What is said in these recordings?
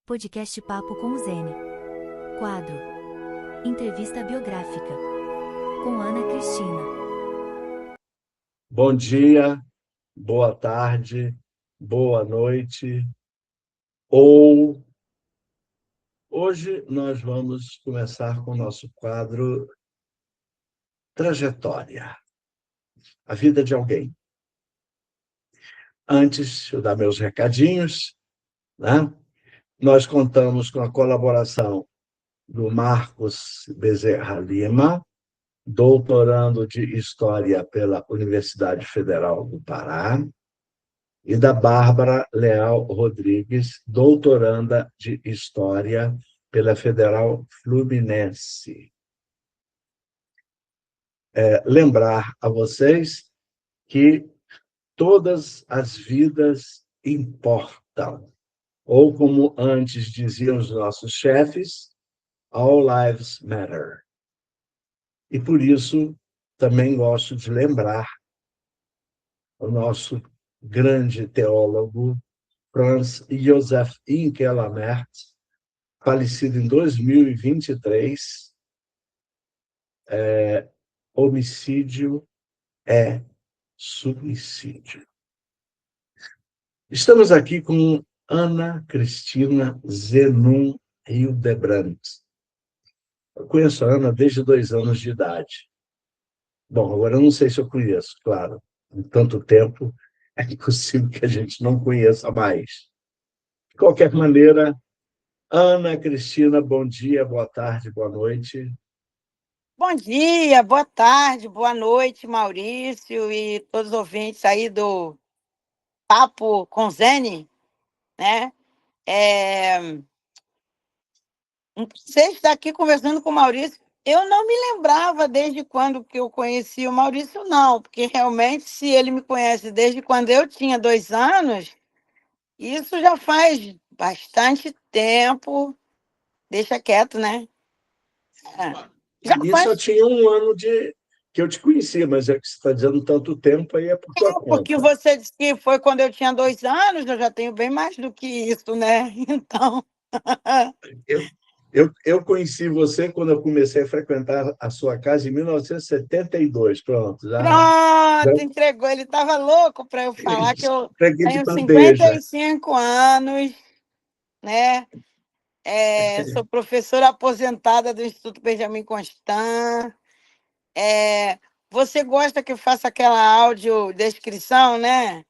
Podcast Papo com o Zene. Quadro: Entrevista Biográfica. Com Ana Cristina. Bom dia, boa tarde, boa noite. Hoje nós vamos começar com o nosso quadro Trajetória, a vida de alguém. Antes de eu dar meus recadinhos, né? Nós contamos com a colaboração do Marcos Bezerra Lima, doutorando de História pela Universidade Federal do Pará, e da Bárbara Leal Rodrigues, doutoranda de História pela Federal Fluminense. Lembrar a vocês que todas as vidas importam, ou como antes diziam os nossos chefes, all lives matter. E por isso também gosto de lembrar o nosso grande teólogo Franz Josef Inkelamert, falecido em 2023, homicídio é suicídio. Estamos aqui com Ana Cristina Zenum Hildebrandt. Eu conheço a Ana desde 2 anos de idade. Bom, agora eu não sei se eu conheço, claro. Em tanto tempo, é impossível que a gente não conheça mais. De qualquer maneira, Ana Cristina, bom dia, boa tarde, boa noite. Bom dia, boa tarde, boa noite, Maurício e todos os ouvintes aí do Papo com Zene, né? Você está aqui conversando com o Maurício. Eu não me lembrava desde quando que eu conheci o Maurício, não, porque realmente, se ele me conhece desde quando eu tinha 2 anos, isso já faz bastante tempo. Deixa quieto, né? Isso eu tinha 1 ano que eu te conhecia, mas é que você está dizendo tanto tempo, aí é por tua conta. Porque você disse que foi quando eu tinha 2 anos, eu já tenho bem mais do que isso, né? Então. Eu conheci você quando eu comecei a frequentar a sua casa em 1972. Pronto, Pronto, entregou. Ele estava louco para eu falar que eu peguei de tenho bandeja. 55 anos, né? Sou professora aposentada do Instituto Benjamin Constant. Você gosta que eu faça aquela audiodescrição, né?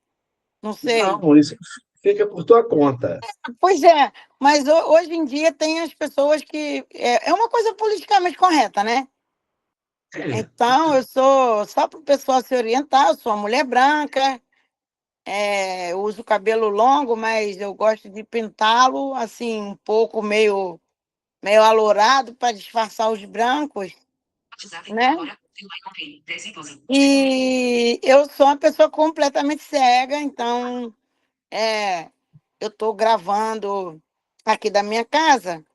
Não sei. Não, isso fica por tua conta. Pois é, mas hoje em dia tem as pessoas que... É uma coisa politicamente correta, né? Então, eu sou, só para o pessoal se orientar, eu sou uma mulher branca, eu uso cabelo longo, mas eu gosto de pintá-lo, assim, um pouco meio alourado para disfarçar os brancos, né? E eu sou uma pessoa completamente cega, então eu estou gravando aqui da minha casa,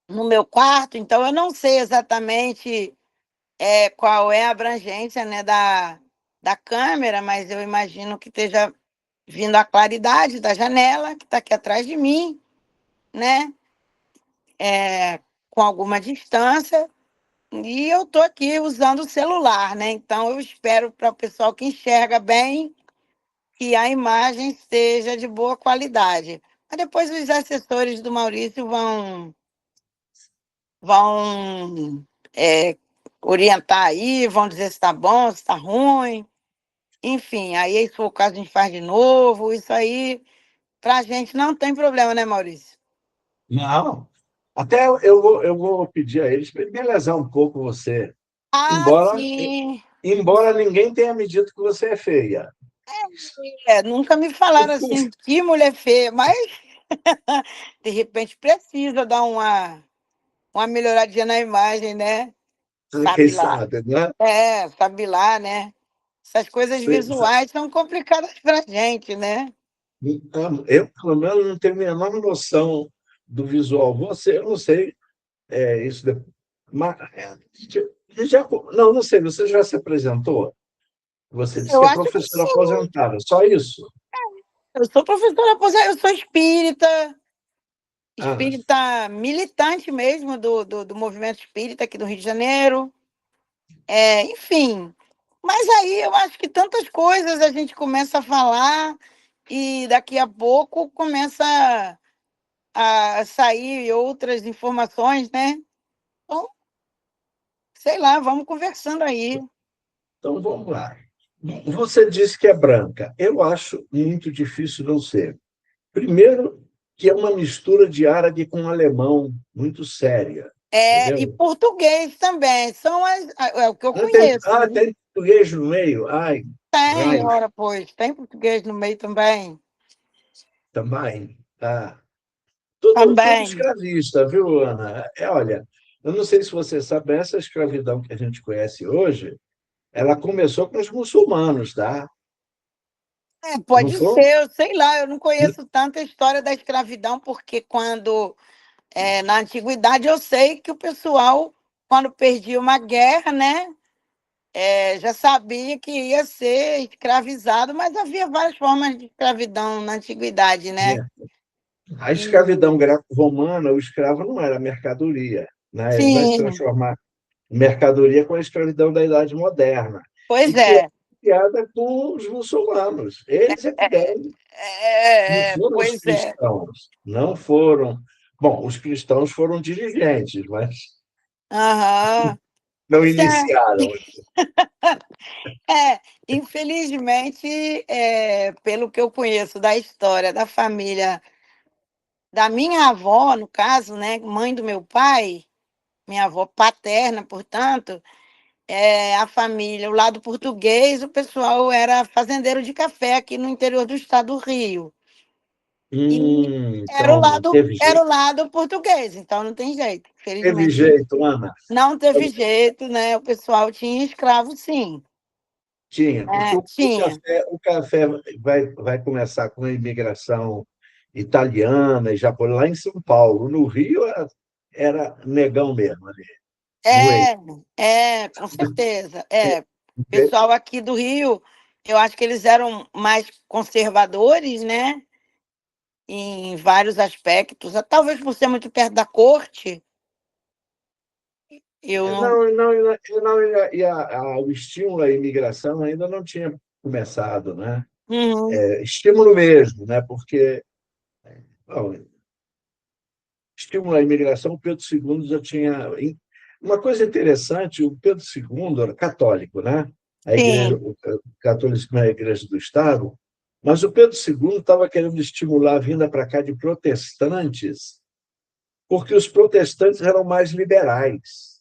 no meu quarto, então eu não sei exatamente qual é a abrangência, né, da câmera, mas eu imagino que esteja vindo a claridade da janela, que está aqui atrás de mim, né? Com alguma distância, e eu estou aqui usando o celular, né? Então, eu espero para o pessoal que enxerga bem que a imagem esteja de boa qualidade. Mas depois os assessores do Maurício vão orientar aí, vão dizer se está bom, se está ruim. Enfim, aí, se for o caso, a gente faz de novo. Isso aí, para a gente, não tem problema, né, Maurício? Não. Até eu vou pedir a eles para embelezar um pouco você. Sim. Embora ninguém tenha me dito que você é feia. Nunca me falaram assim, que mulher feia, mas de repente precisa dar uma melhoradinha na imagem, né? Quem Sabe lá. sabe, né? Sabe lá, né? Essas coisas visuais são complicadas para a gente, né? Eu, pelo menos, não tenho a menor noção do visual. Você, eu não sei, isso. Mas, não sei, você já se apresentou? Você disse Eu que é acho que professora sim. aposentada, só isso? Eu sou professora aposentada, eu sou espírita, Ana, espírita militante mesmo do movimento espírita aqui do Rio de Janeiro. Enfim, mas aí eu acho que tantas coisas a gente começa a falar e daqui a pouco começa a sair outras informações, né? Então, sei lá, vamos conversando aí. então vamos lá. Você disse que é branca. Eu acho muito difícil não ser. Primeiro, que é uma mistura de árabe com alemão muito séria, E entendeu? português também, é o que eu Tem, conheço, né? tem português no meio. Ai, Tem, raio, ora, pois, tem português no meio também. também. Tá. Tudo Também. escravista, viu, Ana? Olha, eu não sei se você sabe, essa escravidão que a gente conhece hoje, ela começou com os muçulmanos, tá? Não Pode foi? ser, eu sei lá, eu não conheço tanta história da escravidão, porque na antiguidade, eu sei que o pessoal, quando perdia uma guerra, né, já sabia que ia ser escravizado, mas havia várias formas de escravidão na antiguidade, né? É. A E- escravidão greco-romana, o escravo não era mercadoria, né? Ele vai se sim, transformar em mercadoria com a escravidão da Idade Moderna, pois e que é é. criada com os muçulmanos. Eles é que deram, não foram os Pois é. cristãos, não foram. Bom, os cristãos foram dirigentes, mas Aham. não Pois é. iniciaram. Infelizmente, pelo que eu conheço da história da família da minha avó, no caso, né, mãe do meu pai, minha avó paterna, portanto, a família, o lado português, o pessoal era fazendeiro de café aqui no interior do estado do Rio. E era o Então, não lado, teve era o jeito. lado português, então não tem jeito. Teve Infelizmente, jeito, Ana. não teve jeito, né? O pessoal tinha escravo, sim. Tinha, porque Tinha. o café vai começar com a imigração italiana e japonesa lá em São Paulo. No Rio era negão mesmo ali. Moe. Com certeza. O pessoal aqui do Rio, eu acho que eles eram mais conservadores, né? Em vários aspectos. Talvez por ser muito perto da corte, eu não. Não, não, não, o estímulo à imigração ainda não tinha começado, né? Uhum, Estímulo mesmo, né? Porque bom, estímulo à imigração, o Pedro II já tinha. Uma coisa interessante, o Pedro II era católico, né? A igreja, sim. o catolicismo é a igreja do Estado, mas o Pedro II estava querendo estimular a vinda para cá de protestantes, porque os protestantes eram mais liberais.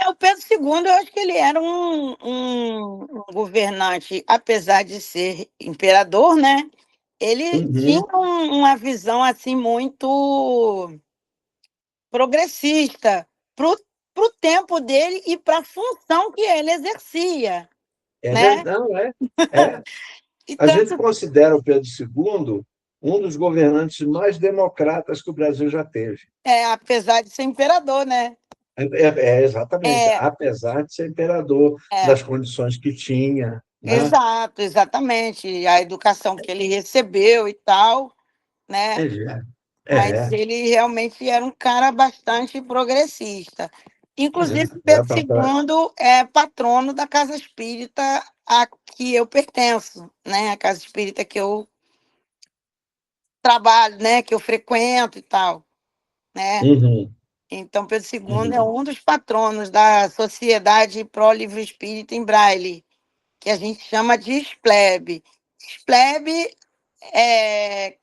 O Pedro II, eu acho que ele era um governante, apesar de ser imperador, né? Ele tinha Uhum. uma visão assim muito progressista para o tempo dele e para a função que ele exercia, É né? verdade, não é? É. E A gente tanto, considera o Pedro II um dos governantes mais democratas que o Brasil já teve. apesar de ser imperador, né? Exatamente, É, apesar de ser imperador, é, nas condições que tinha, né? exato, exatamente. A educação que ele recebeu e tal, né? Mas É, ele realmente era um cara bastante progressista. Inclusive, dá Pedro para. II é patrono da Casa Espírita a que eu pertenço, né? A Casa Espírita que eu trabalho, né? Que eu frequento e tal, né? Uhum, Então, Pedro II é uhum, um dos patronos da Sociedade Pró Livro Espírita em Braille, que a gente chama de SPLEB. SPLEB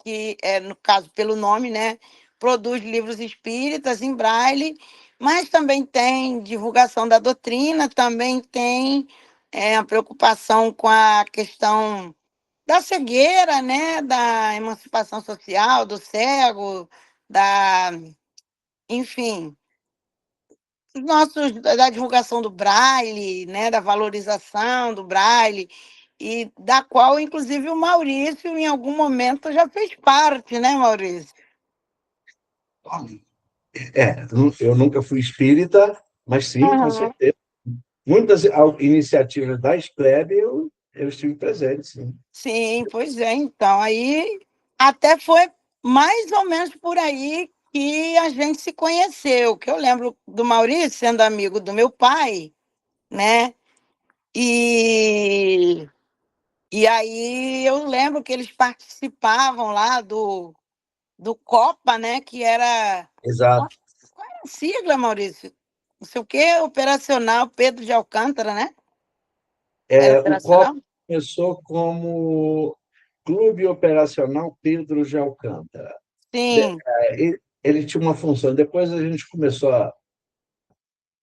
que no caso, pelo nome, né, produz livros espíritas em braille, mas também tem divulgação da doutrina, também tem a preocupação com a questão da cegueira, né, da emancipação social, do cego, da, enfim, da divulgação do braille, né, da valorização do braille, e da qual, inclusive, o Maurício, em algum momento, já fez parte, né, Maurício? eu nunca fui espírita, mas sim, com Aham. certeza. Muitas iniciativas da SPLEB eu estive presente, sim. Sim, pois é. Então, aí até foi. mais ou menos por aí que a gente se conheceu, que eu lembro do Maurício sendo amigo do meu pai, né? E, e aí eu lembro que eles participavam lá do Copa, né? Que era. Exato. Qual era a sigla, Maurício? Não sei o quê, Operacional Pedro de Alcântara, né? Era O COP operacional? começou como Clube Operacional Pedro de Alcântara. Sim. Ele tinha uma função. Depois a gente começou,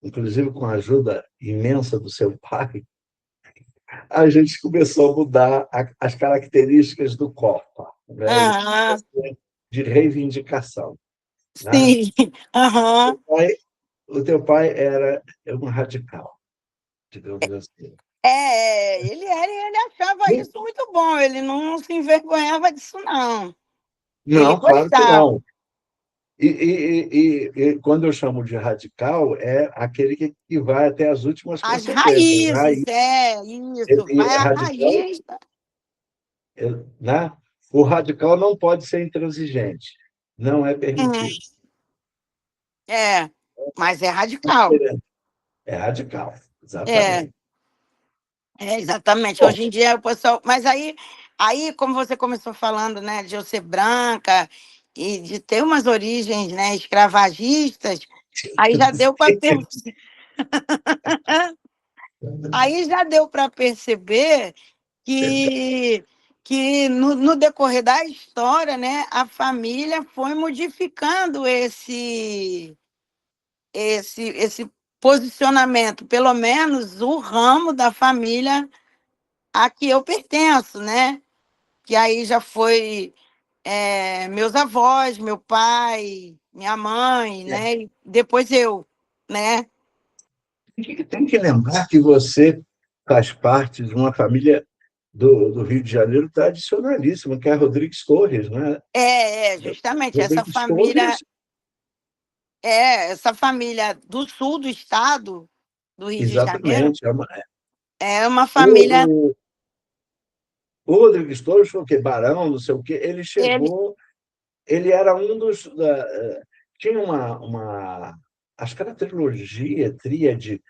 inclusive com a ajuda imensa do seu pai, a gente começou a mudar as características do Copa, né? Ele Aham. de reivindicação, né? Sim. Aham. O teu pai era um radical, digamos assim. Ele achava Não, isso muito bom, ele não se envergonhava disso, não. Ele não, claro que gostava. não. E quando eu chamo de radical, é aquele que vai até as últimas As consequências. raízes, isso, vai à Radical, raiz. né? O radical não pode ser intransigente, não é Uhum. permitido. É, mas é radical. É radical, É, exatamente. exatamente. Bom, Hoje em dia o pessoal. Mas aí, como você começou falando, né, de eu ser branca e de ter umas origens, né, escravagistas, aí já deu para aí já deu para perceber que, que no decorrer da história, né, a família foi modificando esse posicionamento, pelo menos o ramo da família a que eu pertenço, né? Que aí já foi meus avós, meu pai, minha mãe, né? E depois eu, né? tem que lembrar que você faz parte de uma família do Rio de Janeiro tradicionalíssima, que é a Rodrigues Torres, né? Justamente Rodrigues Torres, essa família do sul do estado do Rio de Janeiro exatamente. é uma família. O, o, o Rodrigues Torres foi o quê? Barão, não sei o quê. Ele Ele, chegou, ele era um dos. Tinha acho que era trilogia, tríade,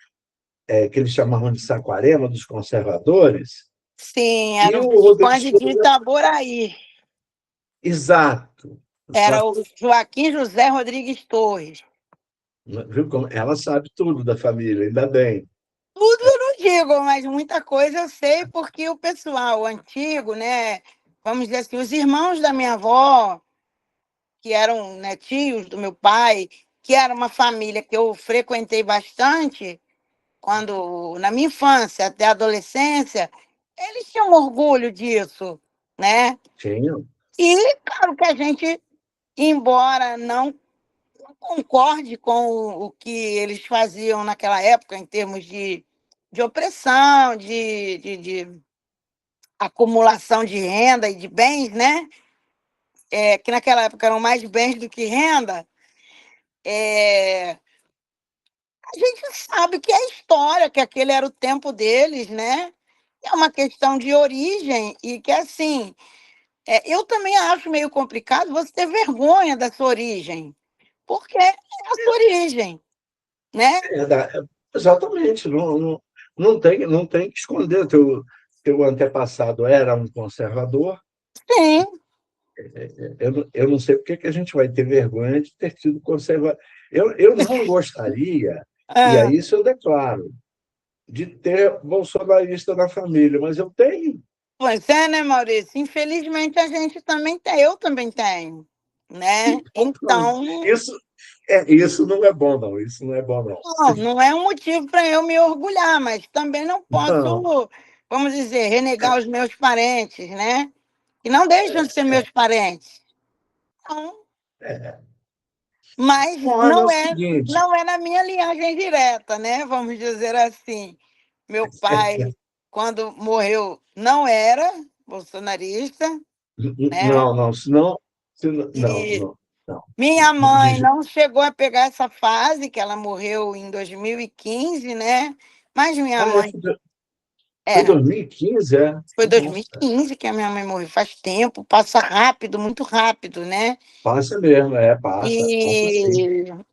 que eles chamavam de Saquarema, dos conservadores, sim, e era o o Rodrigues Visconde de Torres. Itaboraí. Exato, Era o exato. Joaquim José Rodrigues Torres. Viu como ela sabe tudo da família, ainda bem. Tudo eu não digo, mas muita coisa eu sei porque o pessoal antigo, né? Vamos dizer assim, os irmãos da minha avó, que eram, né, tios do meu pai, que era uma família que eu frequentei bastante, quando na minha infância até a adolescência, eles tinham orgulho disso, né? Tinha. E claro que a gente, embora não concorde com o que eles faziam naquela época, em termos de opressão, de acumulação de renda e de bens, né? Que naquela época eram mais bens do que renda. A gente sabe que é história, que aquele era o tempo deles, né? É uma questão de origem e que, assim, eu também acho meio complicado você ter vergonha da sua origem, porque é a sua origem, né? É, exatamente, não tem que esconder. Teu antepassado era um conservador. Sim, Eu não sei por que a gente vai ter vergonha de ter sido conservador. Eu não gostaria, e é. aí isso eu declaro, de ter bolsonarista na família, mas eu tenho. Pois é, né, Maurício? Infelizmente a gente também tem, eu também tenho, né? Então, Isso não é bom, não. Isso não é bom, não. não é um motivo para eu me orgulhar, mas também não Não. posso, vamos dizer, renegar os meus parentes, né? Que não deixam de ser meus parentes. Então, mas Olha, é o seguinte. não é na minha linhagem direta, né? Vamos dizer assim. Meu pai, quando morreu, não era bolsonarista, né? Não, não, senão. Não, E não, não. minha mãe De não chegou a pegar essa fase, que ela morreu em 2015, né? Mas minha Ah, mãe, Foi É, 2015, é? foi Nossa, 2015 que a minha mãe morreu, faz tempo, passa rápido, muito rápido, né? passa mesmo, passa sim.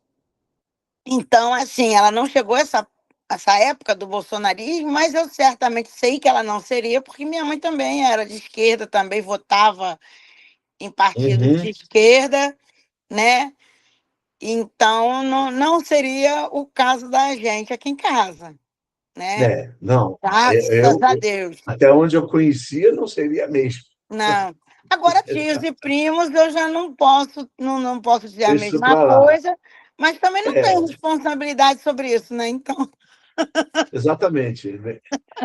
E então, assim, ela não chegou essa época do bolsonarismo, mas eu certamente sei que ela não seria, porque minha mãe também era de esquerda, também votava em partido de Uhum. esquerda, né? Então, não seria o caso da gente aqui em casa, né? Não, Graças a Deus. até onde eu conhecia, não seria mesmo. Não. Agora, tios e primos, eu já não posso dizer a Deixa isso mesma para lá. coisa, mas também não tenho É, responsabilidade sobre isso, né? Então, exatamente.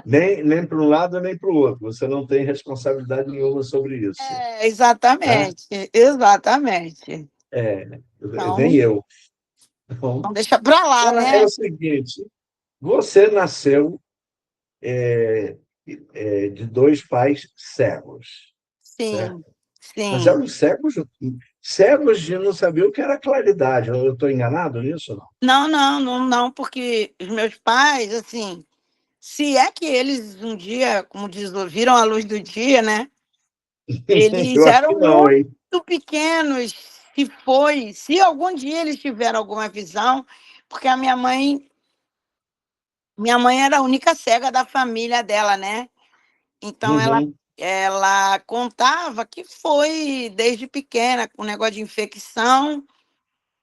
Nem para um lado, nem para o outro. Você não tem responsabilidade nenhuma sobre isso. Tá? exatamente, exatamente. É, nem Então, eu. Então, não deixa para lá, agora é né? o seguinte: você nasceu de dois pais cegos, Sim, certo? Mas sim. eram cegos de não saber o que era claridade. Eu estou enganado nisso? Não? Não, não, não, não, porque os meus pais, assim, se é que eles um dia, como diz, viram a luz do dia, né? Eles Eu acho que eram não, hein? muito pequenos, se algum dia eles tiveram alguma visão, porque a minha mãe era a única cega da família dela, né? Então Uhum. ela contava que foi desde pequena, com negócio de infecção,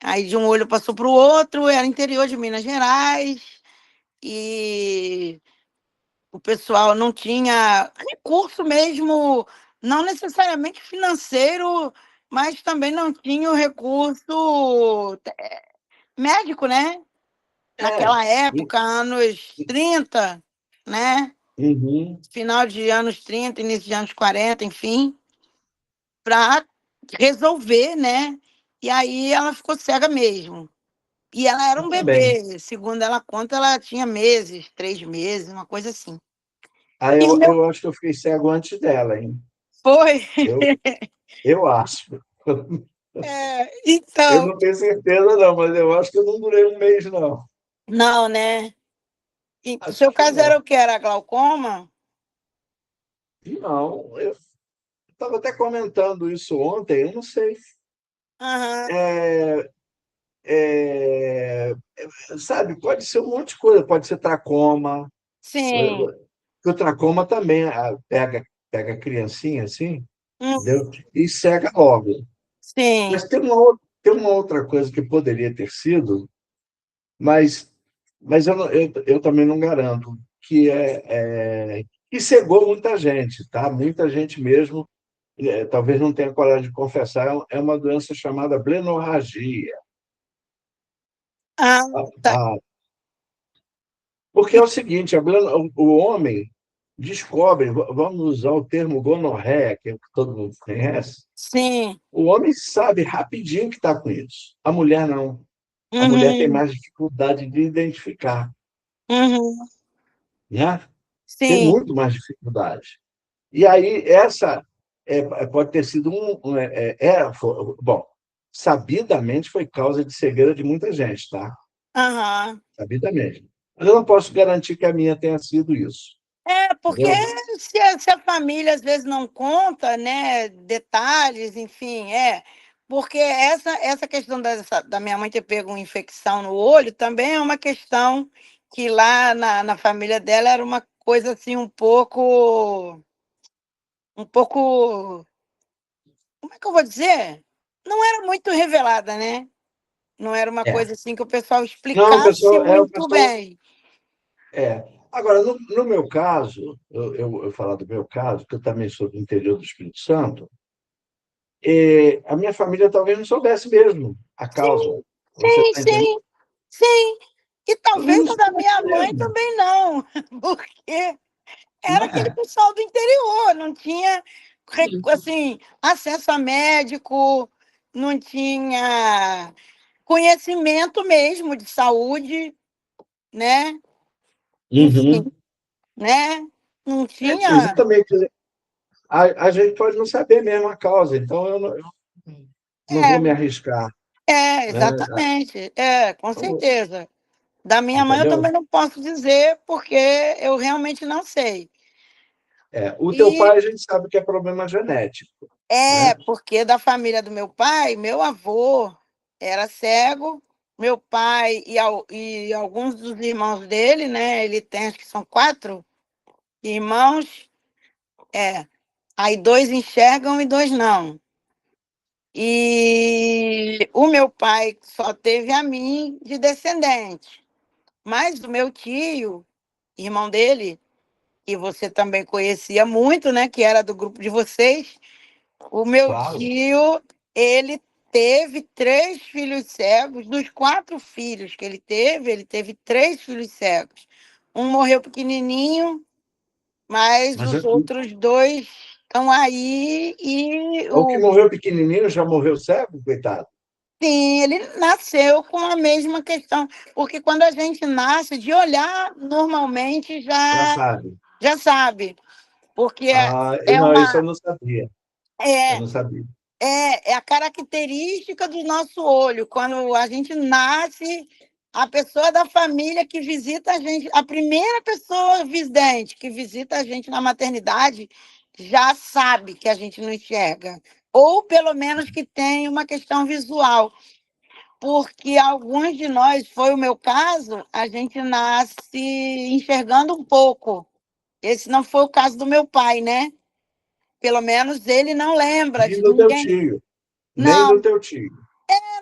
aí de um olho passou para o outro, era interior de Minas Gerais, e o pessoal não tinha recurso mesmo, não necessariamente financeiro, mas também não tinha o recurso médico, né? É. Naquela época, anos 30, né? Uhum. Final de anos 30, início de anos 40, enfim, para resolver, né? E aí ela ficou cega mesmo. E ela era Eu um também. bebê, segundo ela conta, ela tinha meses, 3 meses, uma coisa assim. Aí E o meu eu acho que eu fiquei cego antes dela, hein? foi. Eu, eu acho. Eu Então, não tenho certeza, não, mas eu acho que eu não durei um mês, não. não, né? E o Acho seu que caso era não. o que? Era glaucoma? Não, eu estava até comentando isso ontem, eu não sei. Aham, É, é, sabe, pode ser um monte de coisa, pode ser tracoma. sim. O tracoma também pega a criancinha assim, Uhum, entendeu? E cega logo. Mas sim. tem uma outra coisa que poderia ter sido, mas, eu também não garanto, que cegou muita gente, tá? Muita gente mesmo, talvez não tenha coragem de confessar, é uma doença chamada blenorragia. Ah, tá. A, Porque é o seguinte, o homem descobre, vamos usar o termo gonorreia, que todo mundo conhece, Sim. o homem sabe rapidinho que está com isso. A mulher não. A mulher tem Uhum, mais dificuldade de identificar, uhum, né? Tem sim. muito mais dificuldade. E aí, essa pode ter sido bom, sabidamente foi causa de cegueira de muita gente, tá? Aham. Sabidamente. Mas eu não posso garantir que a minha tenha sido isso, É, porque entendeu? se a família às vezes não conta, né, detalhes, enfim, porque essa questão da minha mãe ter pego uma infecção no olho também é uma questão que lá na família dela era uma coisa assim um pouco, como é que eu vou dizer? Não era muito revelada, né? Não era uma É. coisa assim que o pessoal Não, explicasse o muito pessoal bem. é. Agora, no meu caso, eu falar do meu caso, que eu também sou do interior do Espírito Santo, a minha família talvez não soubesse mesmo a causa. Sim, Você sim, está entendendo? sim, sim. E Talvez talvez não a da soubesse minha mãe mesmo, também não, porque não era aquele é? pessoal do interior, não tinha, assim, acesso a médico, não tinha conhecimento mesmo de saúde, né, enfim, Uhum. né, não tinha. Exatamente. A gente pode não saber mesmo a causa, então eu não vou me arriscar, né? Exatamente, com certeza. Da minha mãe eu Entendeu? também não posso dizer, porque eu realmente não sei. O teu E pai, a gente sabe que é problema genético, né? porque da família do meu pai, meu avô era cego, meu pai e alguns dos irmãos dele, né? Ele tem, acho que são 4 irmãos, é. Aí 2 enxergam e 2 não. E o meu pai só teve a mim de descendente. Mas o meu tio, irmão dele, que você também conhecia muito, né? Que era do grupo de vocês. O meu Claro. tio, ele teve 3 filhos cegos. Dos 4 filhos que ele teve 3 filhos cegos. Um morreu pequenininho, mas Mas os outros 2 estão aí o que morreu pequenininho já morreu cego, coitado? sim, ele nasceu com a mesma questão, porque quando a gente nasce, de olhar, normalmente Já já sabe. já sabe, porque é Não, isso eu uma não sabia. Eu é não sabia. é a característica do nosso olho. Quando a gente nasce, a pessoa da família que visita a gente, a primeira pessoa vidente que visita a gente na maternidade, já sabe que a gente não enxerga, ou pelo menos que tem uma questão visual. Porque alguns de nós, foi o meu caso, a gente nasce enxergando um pouco. Esse não foi o caso do meu pai, né? Pelo menos ele não lembra Nem de do teu ninguém. tio. Nem Não, do teu tio.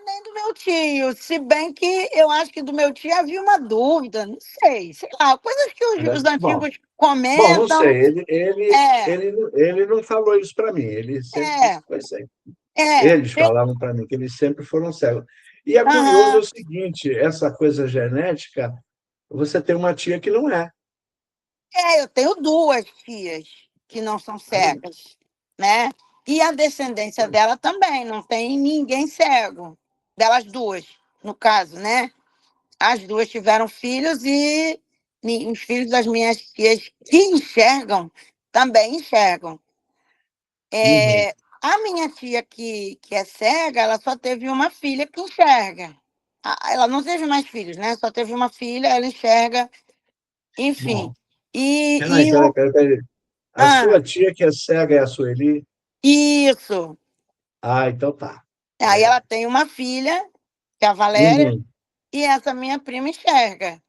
nem do meu tio. Se bem que eu acho que do meu tio havia uma dúvida, não sei lá, coisas que os Bom, antigos não comentam. sei. É, Ele não falou isso para mim. Ele sempre disse é, que foi cego. é. Eles falavam para mim que eles sempre foram cegos. E é curioso Aham. o seguinte, essa coisa genética, você tem uma tia que não é. Eu tenho 2 tias que não são Aí, cegas, né? E a descendência dela também, não tem ninguém cego. Delas 2, no caso, né? As 2 tiveram filhos e os filhos das minhas tias que enxergam também enxergam. uhum. A minha tia que é cega, ela só teve uma filha que enxerga. Ela não teve mais filhos, né? Só teve uma filha, ela enxerga, enfim. Bom, E, peraí, e peraí, o. peraí, peraí. A Ah, sua tia que é cega é a Sueli? isso. Então tá. Aí ela tem uma filha, que é a Valéria, Uhum. e essa minha prima enxerga.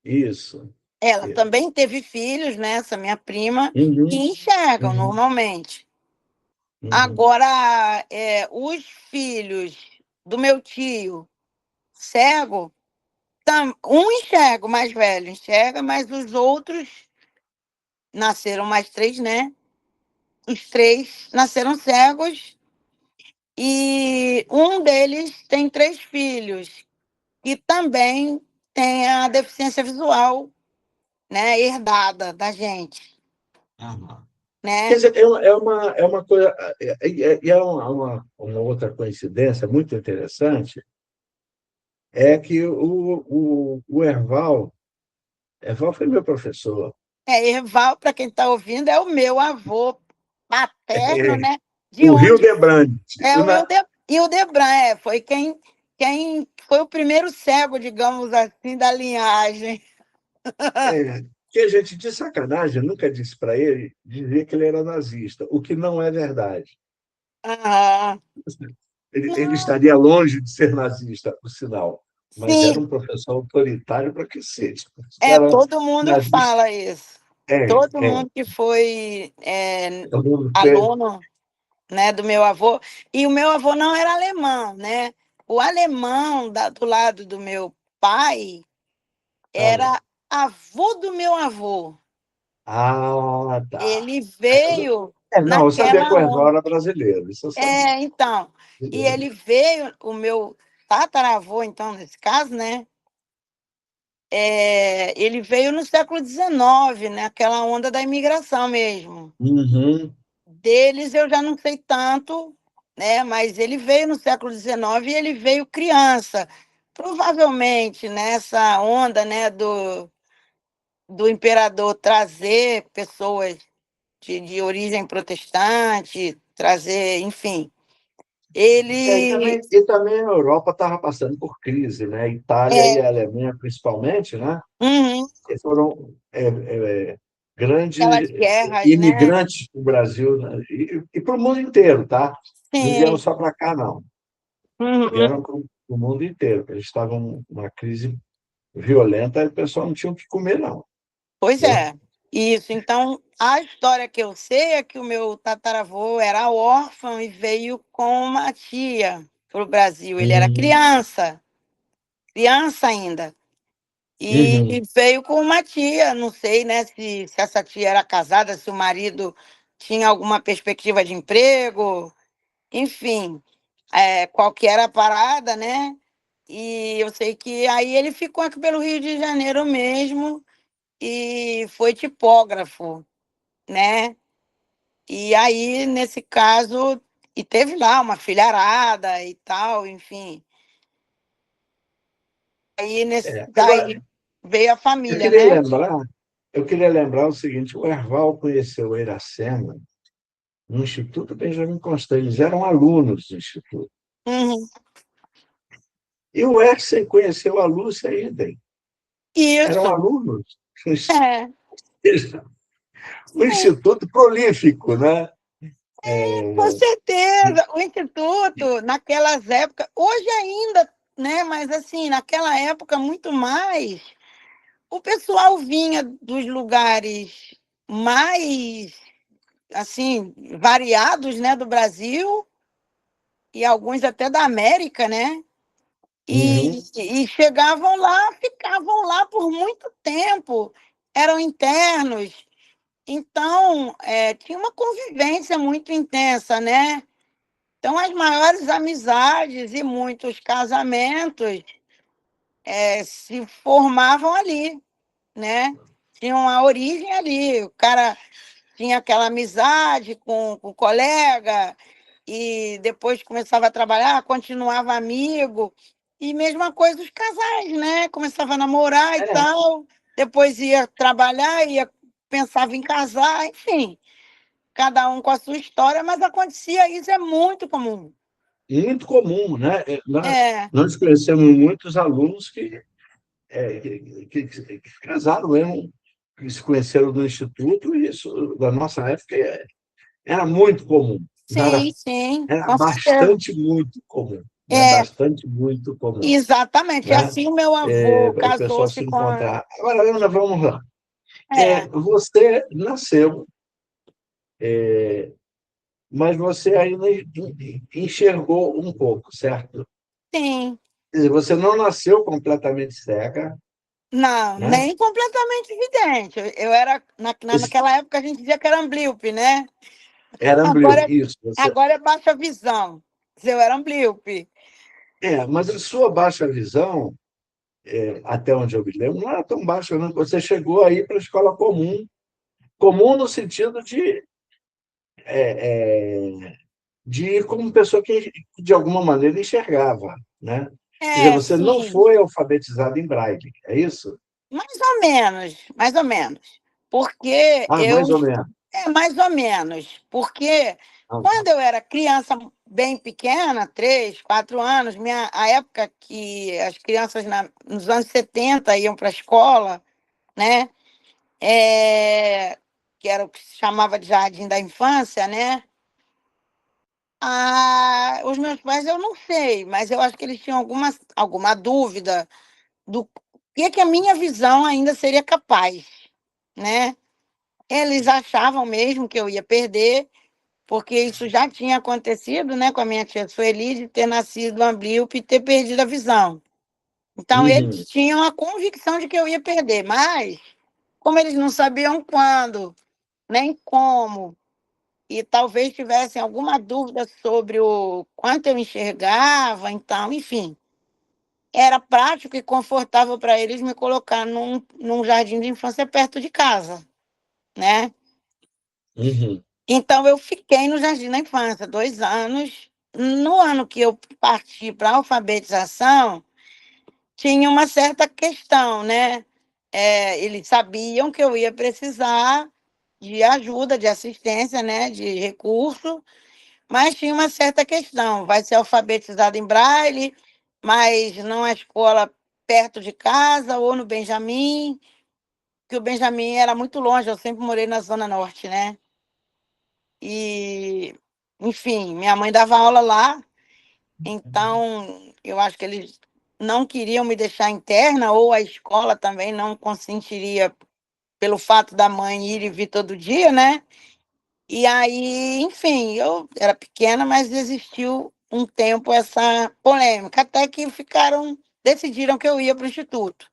Isso. Ela Isso. também teve filhos, né, essa minha prima, que Uhum. enxergam Uhum. normalmente. Uhum. Agora, os filhos do meu tio cego, um enxerga, o mais velho enxerga, mas os outros nasceram mais 3, né? Os 3 nasceram cegos e um deles tem 3 filhos e também tem a deficiência visual, né, herdada da gente, Aham. Quer né? dizer, é uma coisa, uma outra coincidência muito interessante, é que Erval foi meu professor. Erval, para quem está ouvindo, é o meu avô paterno, É, né? De o Rio onde de Brande. é o Ildebran, foi quem foi o primeiro cego, digamos assim, da linhagem. Que a gente, de sacanagem, nunca disse para ele, dizia que ele era nazista, o que não é verdade. Aham. Ele Não, estaria longe de ser nazista, por sinal, mas era sim, um professor autoritário para cacete. Os caras todo mundo nazistas. fala isso. É, Todo é. mundo que foi Todo mundo tem. aluno, né, do meu avô, e o meu avô não era alemão, né? O alemão do lado do meu pai Ah, era avô do meu avô. tá. Ele veio Não, eu sabia que naquela o Erval onda. era brasileiro, isso eu sabia. Então, e ele veio, o meu tataravô, então, nesse caso, né? Ele veio no século XIX, né? Aquela onda da imigração mesmo. Uhum. Deles eu já não sei tanto, né? Mas ele veio no século XIX e ele veio criança. Provavelmente nessa onda, né, do imperador trazer pessoas de origem protestante, trazer, enfim. Ele. E também a Europa estava passando por crise, né? A Itália e a É, Alemanha, principalmente, né? uhum, Que foram aquelas grandes guerras, né? imigrantes para o Brasil, né? E para o mundo inteiro, tá? Não vieram Sim. só para cá, não. Uhum. Vieram para o mundo inteiro. Eles estavam numa crise violenta e o pessoal não tinha o que comer, não. Pois Entendeu? é, isso. Então, a história que eu sei é que o meu tataravô era órfão e veio com uma tia para o Brasil. Ele era Uhum, criança ainda. E uhum. veio com uma tia, não sei, né, se essa tia era casada, se o marido tinha alguma perspectiva de emprego, enfim, qual que era a parada, né? E eu sei que aí ele ficou aqui pelo Rio de Janeiro mesmo e foi tipógrafo, né? E aí, nesse caso, e teve lá uma filharada e tal, enfim. Aí, Agora, daí veio a eu família, queria né? lembrar, eu queria lembrar o seguinte: o Erval conheceu o Iracema no Instituto Benjamin Constant. Eles eram alunos do Instituto. Uhum. E o Ercen conheceu a Lúcia Idem. Eram Isso, alunos. é, Um instituto prolífico, né? com certeza. O Instituto, naquelas épocas, hoje ainda, né? Mas assim, naquela época, muito mais, o pessoal vinha dos lugares mais, assim, variados, né, do Brasil, e alguns até da América, né? Uhum, E chegavam lá, ficavam lá por muito tempo, eram internos. Então, tinha uma convivência muito intensa, né? Então, as maiores amizades e muitos casamentos se formavam ali, né? Tinham a origem ali. O cara tinha aquela amizade com o colega e depois começava a trabalhar, continuava amigo. E mesma coisa os casais, né? Começava a namorar e é, tal, depois ia trabalhar, pensava em casar, enfim, cada um com a sua história, mas acontecia isso, é muito comum. muito comum, né? É, Nós conhecemos muitos alunos que casaram mesmo, que se conheceram no Instituto, e isso, da nossa época, era muito comum. sim, sim, Era com certeza. bastante muito comum. Né? É, Bastante muito comum. exatamente. E Né? assim o meu avô O pessoal casou-se se com a. encontrar. Agora, Ana, vamos lá. É, Você nasceu, mas você ainda enxergou um pouco, certo? sim. Quer dizer, você não nasceu completamente cega, Não, né? nem completamente vidente. Eu era, naquela época a gente dizia que era amblíope, né? Era Agora, amblíope, isso. agora é baixa visão. Eu era amblíope. Mas a sua baixa visão, até onde eu me lembro, não era tão baixa, não. Você chegou aí para a escola comum, comum no sentido de ir como pessoa que, de alguma maneira, enxergava, né? Quer dizer, você não Sim. foi alfabetizado em braille, é isso? Mais ou menos, mais ou menos. Porque Ah, eu. mais ou menos. Mais ou menos. Porque Ah, quando eu era criança bem pequena, 3, 4 anos, a época que as crianças nos anos 70 iam para a escola, né? É, que era o que se chamava de jardim da infância, né? Os meus pais eu não sei, mas eu acho que eles tinham alguma dúvida do que a minha visão ainda seria capaz, né? Eles achavam mesmo que eu ia perder, porque isso já tinha acontecido, né, com a minha tia Sueli, de ter nascido amblíope e ter perdido a visão. Então, uhum, eles tinham a convicção de que eu ia perder, mas, como eles não sabiam quando, nem como, e talvez tivessem alguma dúvida sobre o quanto eu enxergava, então, enfim, era prático e confortável para eles me colocar num jardim de infância perto de casa, né? uhum, Então, eu fiquei no jardim da infância 2 anos. No ano que eu parti para a alfabetização, tinha uma certa questão, né? Eles sabiam que eu ia precisar de ajuda, de assistência, né? De recurso, mas tinha uma certa questão. Vai ser alfabetizado em Braille, mas não a escola perto de casa ou no Benjamin. que o Benjamin era muito longe, eu sempre morei na Zona Norte, né? E, enfim, minha mãe dava aula lá, então eu acho que eles não queriam me deixar interna, ou a escola também não consentiria pelo fato da mãe ir e vir todo dia, né? E aí, enfim, eu era pequena, mas existiu um tempo essa polêmica, até que decidiram que eu ia para o instituto.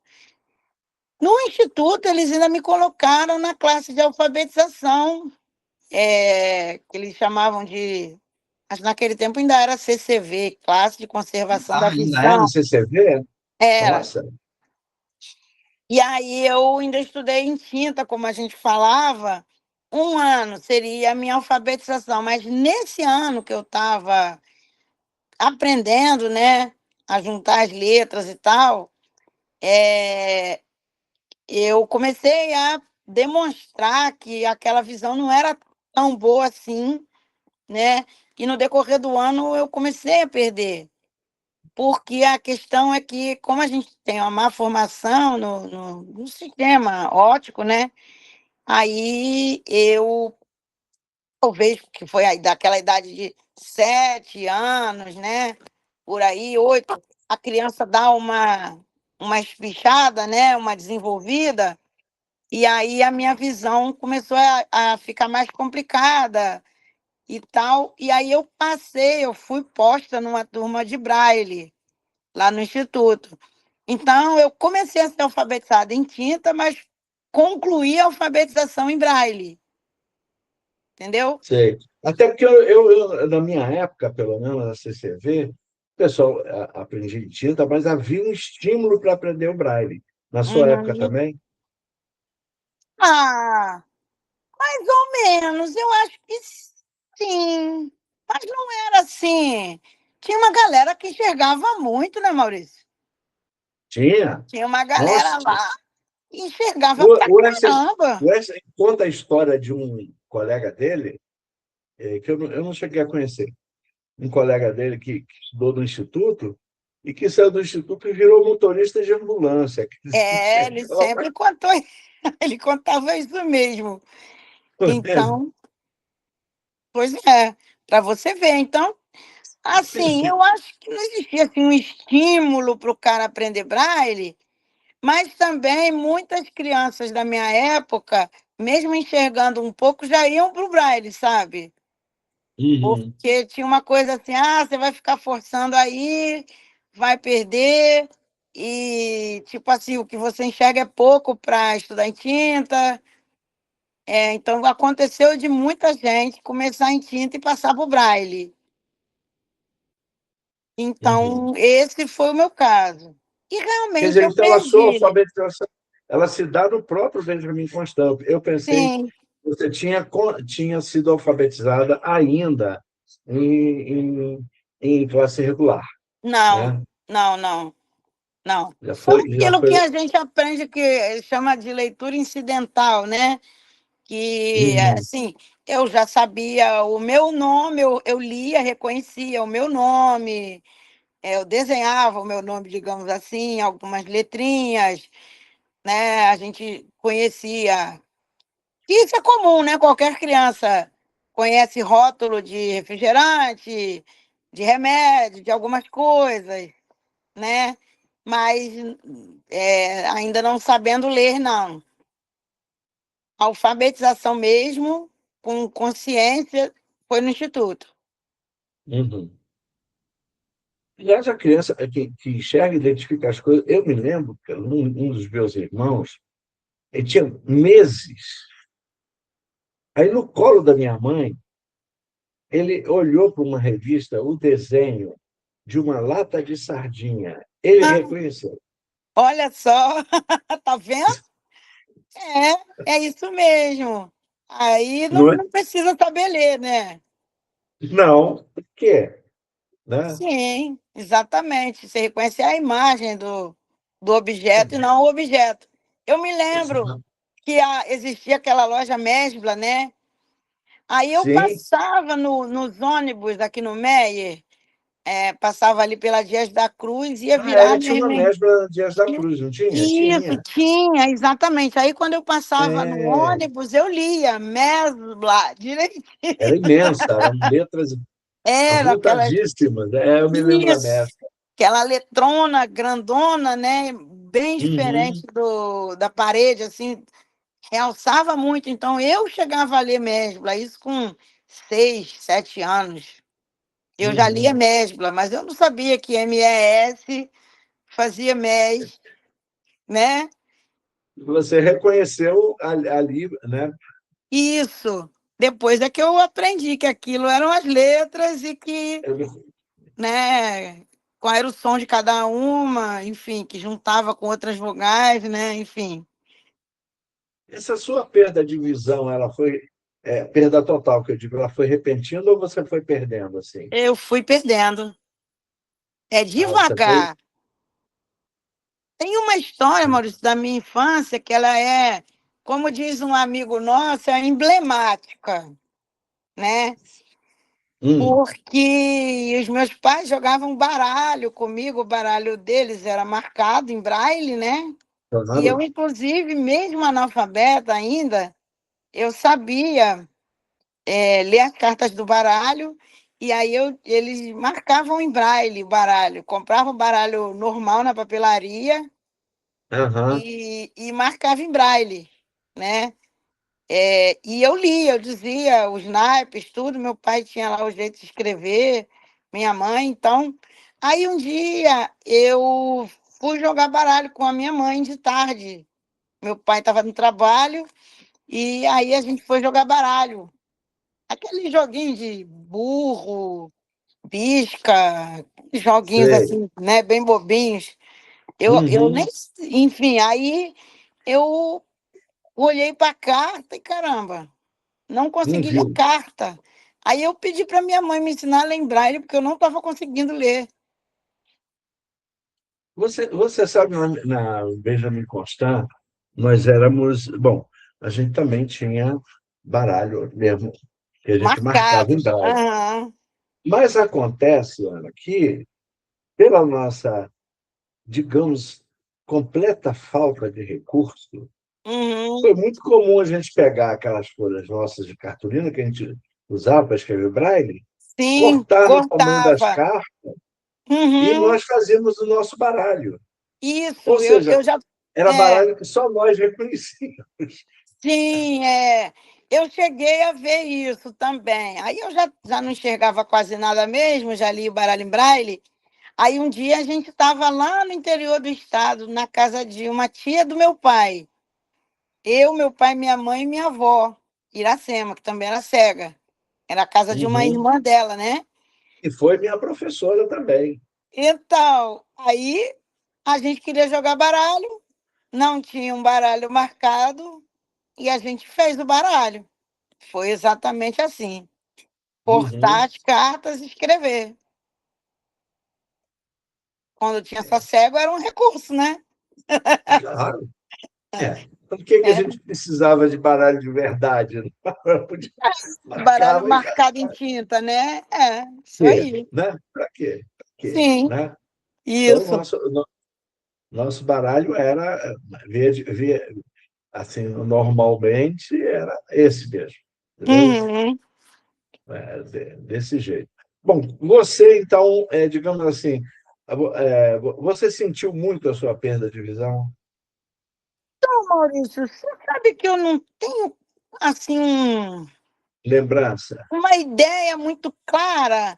No instituto, eles ainda me colocaram na classe de alfabetização, que eles chamavam de. Mas naquele tempo ainda era CCV, Classe de Conservação da Ah, ainda é no Visão. CCV? Era. Nossa. E aí eu ainda estudei em tinta, como a gente falava, 1 ano seria a minha alfabetização, mas nesse ano que eu estava aprendendo, né, a juntar as letras e tal, é, eu comecei a demonstrar que aquela visão não era tão boa assim, né? E no decorrer do ano eu comecei a perder, porque a questão é que, como a gente tem uma má formação no sistema óptico, né? Aí eu vejo que foi aí daquela idade de 7 anos, né? Por aí, 8, a criança dá uma espichada, né? Uma desenvolvida, e aí a minha visão começou a ficar mais complicada e tal. E aí eu fui posta numa turma de braille, lá no Instituto. Então, eu comecei a ser alfabetizada em tinta, mas concluí a alfabetização em braille, entendeu? Sei. Até porque na minha época, pelo menos na CCV, o pessoal aprendia em tinta, mas havia um estímulo para aprender o braille. Na sua época Uhum. também? Ah, mais ou menos, eu acho que sim. Mas não era assim. Tinha uma galera que enxergava muito, né, Maurício? Tinha. Tinha uma galera Nossa. lá que enxergava O, pra o Wesley, caramba. o Wesley conta a história de um colega dele, que eu não cheguei a conhecer. Um colega dele que estudou no Instituto e que saiu do Instituto e virou motorista de ambulância. Quer dizer, Ele chegava sempre contou, ele contava isso mesmo. mesmo. Então, pois é, para você ver. Então, assim, eu acho que não existia assim, um estímulo para o cara aprender braille, mas também muitas crianças da minha época, mesmo enxergando um pouco, já iam para o braille, sabe? Uhum. Porque tinha uma coisa assim, você vai ficar forçando aí, vai perder, e tipo assim, o que você enxerga é pouco para estudar em tinta. Então aconteceu de muita gente começar em tinta e passar para o braille. Uhum. Então, esse foi o meu caso. E Quer realmente dizer, eu então a sua perdi. alfabetização ela se dá no próprio Benjamin Constant. Eu pensei que Sim, você tinha sido alfabetizada ainda em, em classe regular, não, né? não, não, não. Já Só foi, já aquilo que foi. a gente aprende que chama de leitura incidental, né? Que, Uhum. assim, eu já sabia o meu nome, eu lia, reconhecia o meu nome, eu desenhava o meu nome, digamos assim, algumas letrinhas, né? A gente conhecia. Isso é comum, né? Qualquer criança conhece rótulo de refrigerante, de remédio, de algumas coisas, né? Mas ainda não sabendo ler, não. Alfabetização mesmo, com consciência, foi no instituto. Uhum. Aliás, a criança que enxerga e identifica as coisas. Eu me lembro que um dos meus irmãos, ele tinha meses. Aí, no colo da minha mãe, ele olhou para uma revista, o desenho de uma lata de sardinha. Ele Ah, reconheceu. olha só, tá vendo? É isso mesmo. Aí Não é? não precisa saber ler, né? Não, por quê? Né? Sim, exatamente. Você reconhece a imagem do objeto e não o objeto. Eu me lembro que existia aquela loja Mesbla, né? Aí eu Sim. passava nos ônibus aqui no Meier, passava ali pela Dias da Cruz, ia Ah, virar tinha uma mesmo. mesbla Dias da Cruz, não tinha? Isso, Tinha. tinha, exatamente. Aí, quando eu passava no É, ônibus, eu lia Mesbla, direitinho. era imensa, eram letras Era aquela, avultadíssimas. Eu me lembro da isso, mesbla. aquela letrona grandona, né? Bem diferente Uhum, da parede, assim, realçava muito. Então, eu chegava a ler Mesbla, isso com 6, 7 anos. Eu já lia uhum. Mesbla, mas eu não sabia que MES fazia MES, né? Você reconheceu ali, né? Isso. Depois é que eu aprendi que aquilo eram as letras e que, né, qual era o som de cada uma, enfim, que juntava com outras vogais, né, enfim. Essa sua perda de visão, ela foi perda total, que eu digo, ela foi repentina ou você foi perdendo assim? Eu fui perdendo. É Ah, você foi. devagar. Tem uma história, Maurício, da minha infância que ela é, como diz um amigo nosso, é emblemática, né? Hum, Porque os meus pais jogavam baralho comigo, o baralho deles era marcado em braille, né? E eu, claro. inclusive, mesmo analfabeta ainda, eu sabia ler as cartas do baralho, e aí eles marcavam em braille o baralho, compravam o baralho normal na papelaria Aham, e marcava em braille, né? E eu lia, eu dizia os naipes, tudo. Meu pai tinha lá o jeito de escrever, minha mãe. Então, aí um dia eu fui jogar baralho com a minha mãe de tarde. Meu pai estava no trabalho e aí a gente foi jogar baralho. Aquele joguinho de burro, bisca, joguinhos sei. assim, né, bem bobinhos. Eu nem, Uhum, enfim, aí eu olhei para a carta e caramba, não não consegui ler a viu. carta. Aí eu pedi para minha mãe me ensinar a lembrar ele, porque eu não estava conseguindo ler. Você sabe, na Benjamin Constant, nós éramos. Bom, a gente também tinha baralho mesmo, que a gente marcava em Marcados. braille. Aham. Mas acontece, Ana, que pela nossa, digamos, completa falta de recurso, Uhum. foi muito comum a gente pegar aquelas folhas nossas de cartolina que a gente usava para escrever braille, Sim, cortar no tamanho das cortava. cartas e Uhum. nós fazíamos o nosso baralho. Ou Isso, seja, eu já. era É, baralho que só nós reconhecíamos. sim, eu cheguei a ver isso também. Aí eu já não enxergava quase nada mesmo, já li o baralho em braille. Aí um dia a gente estava lá no interior do estado, na casa de uma tia do meu pai. Eu, meu pai, minha mãe e minha avó, Iracema, que também era cega. Era a casa de uma Uhum. irmã dela, né? E foi minha professora também. Então, aí a gente queria jogar baralho, não tinha um baralho marcado e a gente fez o baralho. Foi exatamente assim. Cortar Uhum. as cartas e escrever. Quando tinha só cego, era um recurso, né? Claro. Por que a É, gente precisava de baralho de verdade? Podia baralho marcava e marcado em tinta, né? É, isso quê? aí. Né? Para quê? Pra quê? Sim, Né? Então, isso. nosso baralho era, assim, normalmente, era esse mesmo. Entendeu? Uhum. Desse jeito. Bom, você, então, digamos assim, você sentiu muito a sua perda de visão? Então, Maurício, você sabe que eu não tenho, assim, Lembrança? uma ideia muito clara.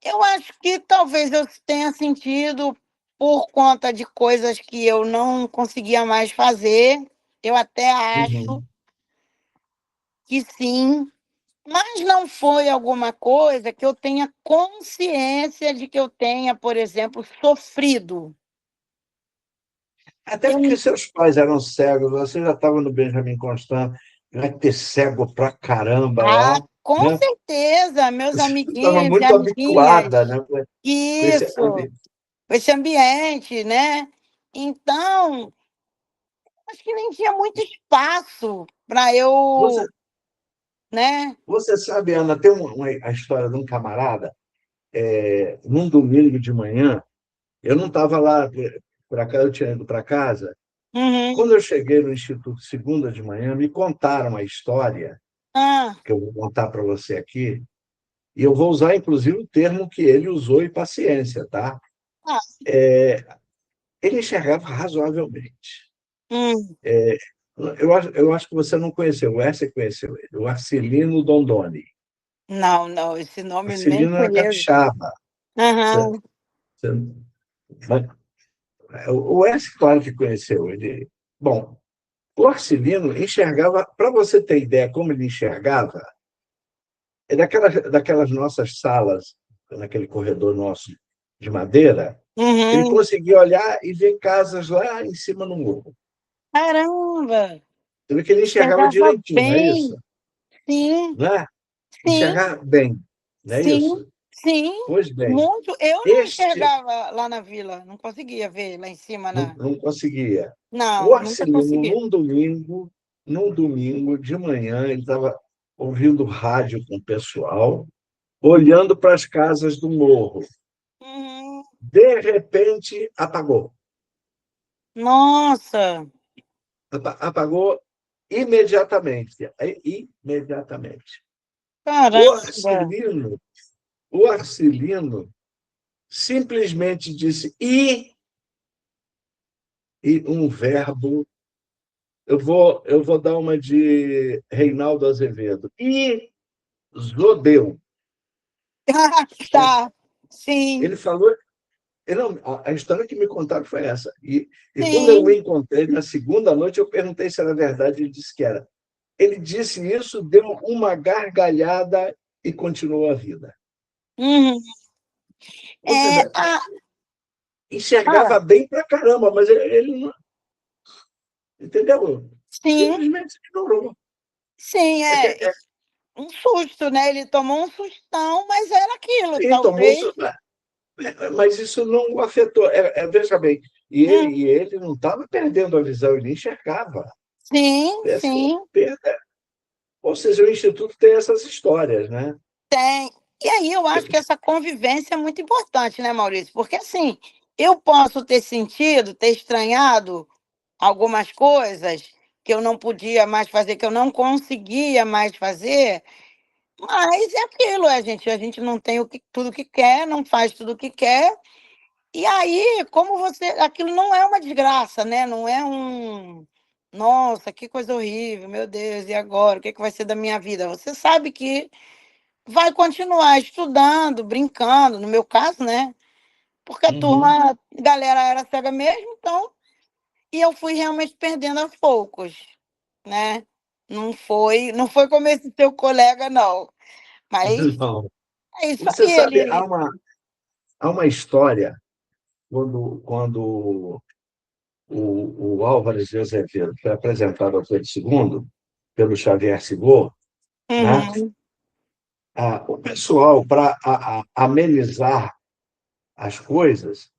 Eu acho que talvez eu tenha sentido por conta de coisas que eu não conseguia mais fazer. Eu até acho Uhum. que sim, mas não foi alguma coisa que eu tenha consciência de que eu tenha, por exemplo, sofrido. Até porque Eu, seus pais eram cegos, você já estava no Benjamin Constant, vai ter cego pra caramba lá, com né? certeza, meus Você estava amiguinhos e muito habituada, amiguinhas, né, com esse isso, ambiente. esse ambiente, né? Então, acho que nem tinha muito espaço para Você, eu, né? você sabe, Ana, tem a história de um camarada. num domingo de manhã, eu não estava lá para cá, eu tinha ido para casa. Uhum. Quando eu cheguei no Instituto segunda de manhã, me contaram a história, Ah, que eu vou contar para você aqui, e eu vou usar, inclusive, o termo que ele usou, e paciência, tá? ah, Ele enxergava razoavelmente. hum. Eu acho que você não conheceu, o Erce conheceu ele, o Arcelino Dondoni. Não, não, esse nome nem Arcelino era conheço. capixaba. Você- Aham. você- mas o Erce, claro que conheceu ele. Bom, o Arcelino enxergava, para você ter ideia como ele enxergava, daquelas nossas salas, naquele corredor nosso de madeira, ele Uhum. conseguia olhar e ver casas lá em cima no morro. Caramba! Você vê que ele enxergava Enxergava direitinho, não é isso? bem. Sim, Não é? sim, Enxergar bem, não é sim, isso? sim. Pois bem, Muito. Eu não este enxergava lá na vila, não conseguia ver lá em cima não, na. não conseguia. O Não, nunca Arcelino, consegui. num domingo de manhã, ele estava ouvindo rádio com o pessoal, olhando para as casas do morro. Uhum. De repente, apagou. Nossa, Apagou imediatamente. Imediatamente. O caramba! Arcelino, o Arcelino simplesmente disse e um verbo. Eu vou dar uma de Reinaldo Azevedo. E Zodeu. Ah, tá. Sim, Ele falou. Não, a história que me contaram foi essa. E quando eu o sim. encontrei na segunda noite, eu perguntei se era verdade, ele disse que era. Ele disse isso, deu uma gargalhada e continuou a vida. Uhum. Ou seja, Ah, fala. enxergava bem pra caramba, mas ele não. Entendeu? Sim, Simplesmente ignorou. sim, É que, é. Um susto, né? Ele tomou um sustão, mas era aquilo, sim, tomou, talvez. mas isso não o afetou. Veja bem, e ele, Hum. e ele não estava perdendo a visão, ele enxergava. Sim, Essa sim, perda. Ou seja, o Instituto tem essas histórias, né? tem. E aí eu acho que essa convivência é muito importante, né, Maurício? Porque assim, eu posso ter sentido, ter estranhado algumas coisas que eu não podia mais fazer, que eu não conseguia mais fazer, mas é aquilo, a gente não tem tudo que quer, não faz tudo o que quer. E aí, como você aquilo não é uma desgraça, né, não é um: "Nossa, que coisa horrível, meu Deus, e agora? O que que vai ser da minha vida?". Você sabe que vai continuar estudando, brincando, no meu caso, né, porque Uhum. a galera era cega mesmo, então e eu fui realmente perdendo aos poucos, né. Não foi como esse teu colega não, mas Não. é isso Você aí, sabe, há ele. uma história, quando o Álvares de Azevedo foi apresentado ao Pedro II, pelo Xavier Sigor, né? Uhum, O pessoal, para amenizar as coisas,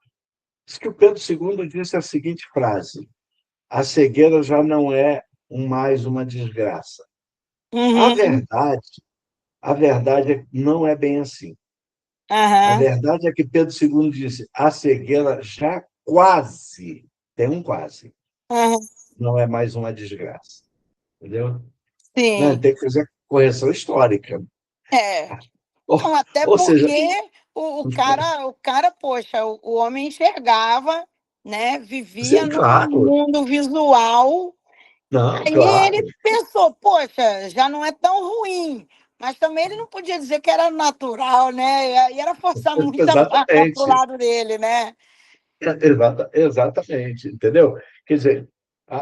diz que o Pedro II disse a seguinte frase: a cegueira já não é mais uma desgraça. A uhum, verdade, a verdade não é bem assim. A aham, verdade é que Pedro II disse: a cegueira já quase, tem um quase, aham, não é mais uma desgraça. Entendeu? Né? sim. Tem que fazer correção histórica. É. Ou, Não, até ou seja, porque o cara, poxa, o homem enxergava, né, vivia sim, num claro, mundo visual, não, aí ele claro, pensou: "Poxa, já não é tão ruim", mas também ele não podia dizer que era natural, né, e aí era forçar muito a barra para o exatamente. lado dele, né. Exatamente, entendeu? Quer dizer,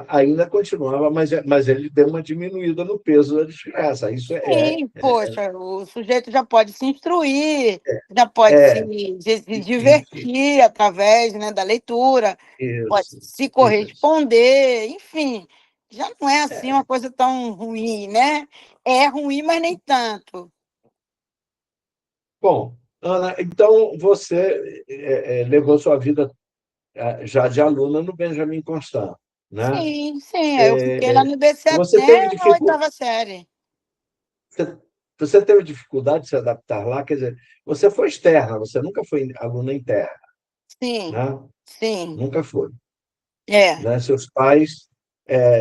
ainda continuava, mas ele deu uma diminuída no peso da desgraça. Isso Sim, poxa, o sujeito já pode se instruir, já pode é se isso, divertir através, né, da leitura, pode isso, se isso. corresponder, enfim, já não é assim uma coisa tão ruim, né. É ruim, mas nem tanto. Bom, Ana, então você levou sua vida já de aluna no Benjamin Constant, né? Sim, sim, eu fiquei lá no IBC Você até teve a dificuldade, oitava série. você Você teve dificuldade de se adaptar lá? Quer dizer, você foi externa, você nunca foi aluna interna, Sim, né? sim, Nunca foi, é. né? Seus pais,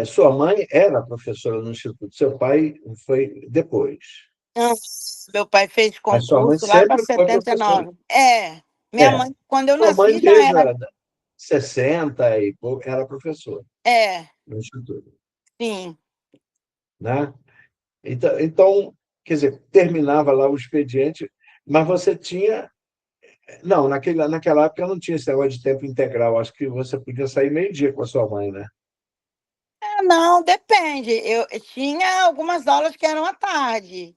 sua mãe era professora no instituto, seu pai foi depois. Ah, meu pai fez Mas sua mãe concurso lá para sempre foi setenta e professora. nove. É, minha É, mãe, quando eu sua mãe nasci, já mesmo era. era 60 e pouco, era professora É, no instituto, sim. né? Então, quer dizer, terminava lá o expediente, mas você tinha. Não, naquela época não tinha esse negócio de tempo integral. Acho que você podia sair meio-dia com a sua mãe, né? Ah, não, depende. Eu tinha algumas aulas que eram à tarde,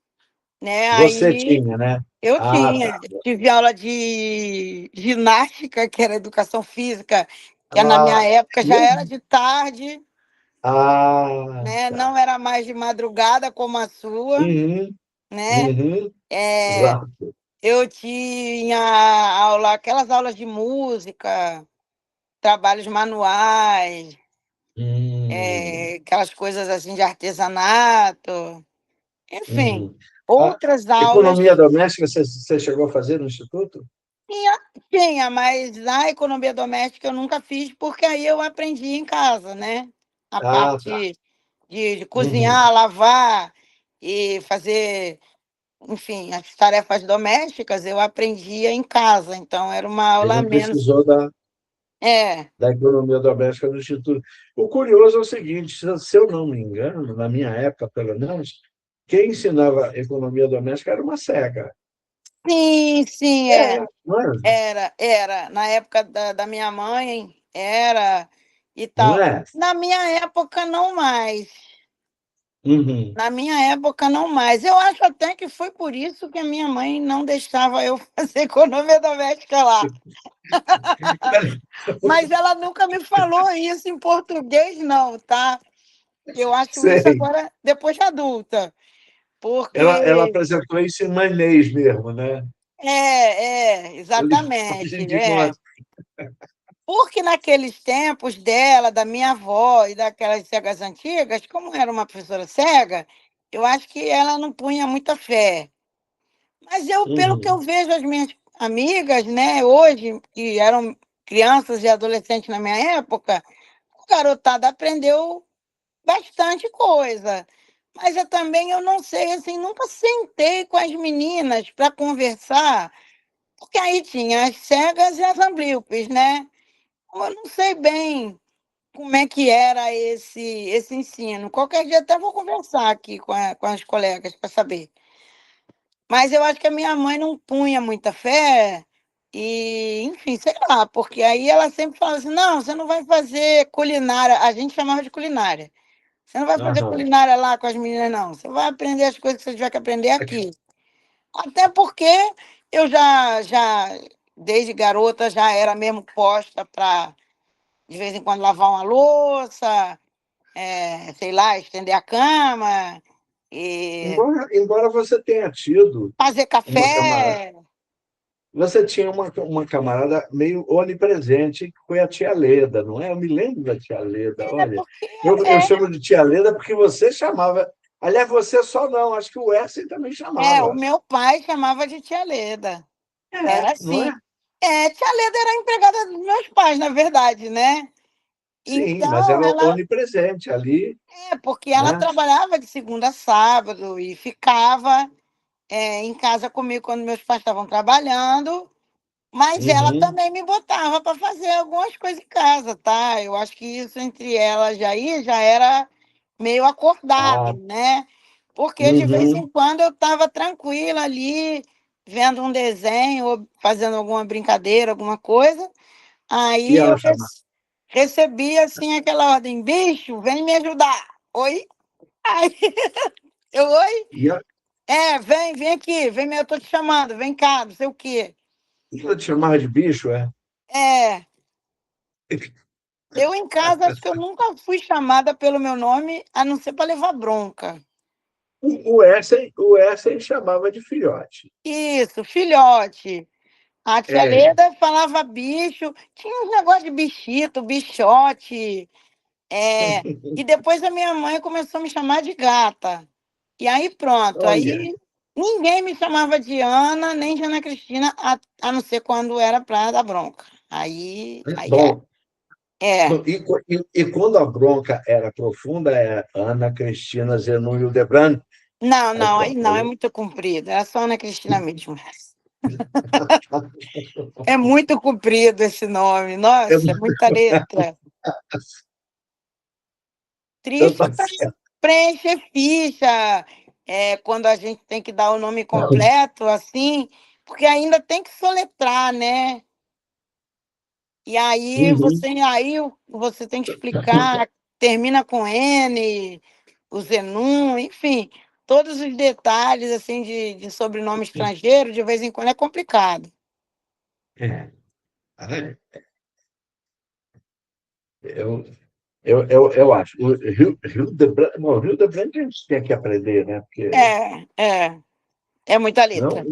né? Você Aí tinha, né? eu Ah, tinha. tá. Tive aula de ginástica, que era educação física, que na minha Ah, época já era mesmo? de tarde, né? Tá. Não era mais de madrugada como a sua, Uhum, né? uhum, É, exato. eu tinha aula, aquelas aulas de música, trabalhos manuais, aquelas coisas assim de artesanato, enfim, Uhum. A outras aulas. economia doméstica você chegou a fazer no instituto? Tinha, tinha, mas na economia doméstica eu nunca fiz, porque aí eu aprendi em casa, né? A Ah, tá. parte de Uhum. cozinhar, lavar e fazer, enfim, as tarefas domésticas eu aprendia em casa, então era uma Você aula a não menos. precisou É, da economia doméstica do instituto. O curioso é o seguinte, se eu não me engano, na minha época, pelo menos, quem ensinava economia doméstica era uma cega. sim, sim, É, não é? era. Na época da minha mãe, era e Não tal. é? Na minha época, não mais. Uhum. Na minha época, não mais. Eu acho até que foi por isso que a minha mãe não deixava eu fazer economia doméstica lá. Mas ela nunca me falou isso em português, não, tá? Eu acho isso Sei. agora depois de adulta. Ela Porque apresentou isso em manês mesmo, né? A exatamente, gente gosta. Porque naqueles tempos dela, da minha avó e daquelas cegas antigas, como era uma professora cega, eu acho que ela não punha muita fé. Mas eu, pelo que eu Uhum. vejo as minhas amigas, né, hoje, que eram crianças e adolescentes na minha época, a garotada aprendeu bastante coisa. Mas eu também eu não sei, assim, nunca sentei com as meninas para conversar, porque aí tinha as cegas e as amblíopes, né? Eu não sei bem como é que era esse ensino. Qualquer dia até vou conversar aqui com as colegas para saber. Mas eu acho que a minha mãe não punha muita fé e, enfim, sei lá, porque aí ela sempre falava assim: "Não, você não vai fazer culinária", a gente chamava de culinária. "Você não vai fazer Aham. culinária lá com as meninas não, você vai aprender as coisas que você tiver que aprender aqui". Até porque eu já desde garota já era mesmo posta para, de vez em quando, lavar uma louça, sei lá, estender a cama e Embora você tenha tido fazer uma camarada, café. você tinha uma camarada meio onipresente, que foi a tia Leda, não é? Eu me lembro da tia Leda. É Olha, porque eu é chamo de tia Leda porque você chamava. Aliás, você só não, acho que o Wesley também o chamava. meu pai chamava de tia Leda, É, era não assim. é? Tia Leda era a empregada dos meus pais, na verdade, né. Sim, mas Então era ela onipresente ali, porque ela né? trabalhava de segunda a sábado e ficava, em casa comigo quando meus pais estavam trabalhando, mas ela Uhum. também me botava para fazer algumas coisas em casa, tá. Eu acho que isso entre elas aí já era meio acordado, Ah, né, porque de vez uhum. em quando eu estava tranquila ali, vendo um desenho ou fazendo alguma brincadeira, alguma coisa, E aí ela eu chamava. recebia, assim, aquela ordem: "Bicho, vem me ajudar". "Oi?". Aí eu: "Oi?". E ela, "É, vem aqui, vem, eu tô te chamando, vem cá, não sei o quê". e ela te chamava de bicho, é? É, eu em casa acho que eu nunca fui chamada pelo meu nome, a não ser para levar bronca. O Wesley chamava de filhote. Isso, filhote. A tia É. Leda falava bicho, tinha uns negócios de bichito, bichote, e depois a minha mãe começou a me chamar de gata. E aí pronto, Olha, aí Ninguém me chamava de Ana, nem de Ana Cristina, a não ser quando era para dar bronca. Aí Bom, é. e quando a bronca era profunda, é Ana Cristina Zenu Hildebrand. Não, Aí não, aí pronto. não, é muito comprido. Era só Ana Cristina mesmo. É muito comprido esse nome. Nossa, é muita letra. Então Triste tá para certo. preencher ficha, quando a gente tem que dar o nome completo, assim, porque ainda tem que soletrar, né? E Uhum. aí você tem que explicar, termina com N, o Zenum, enfim, todos os detalhes assim de sobrenome estrangeiro, de vez em quando é complicado. É. Eu, eu acho. O Hildebrand, bom, Hildebrand a gente tem que aprender, né? Porque É muita letra.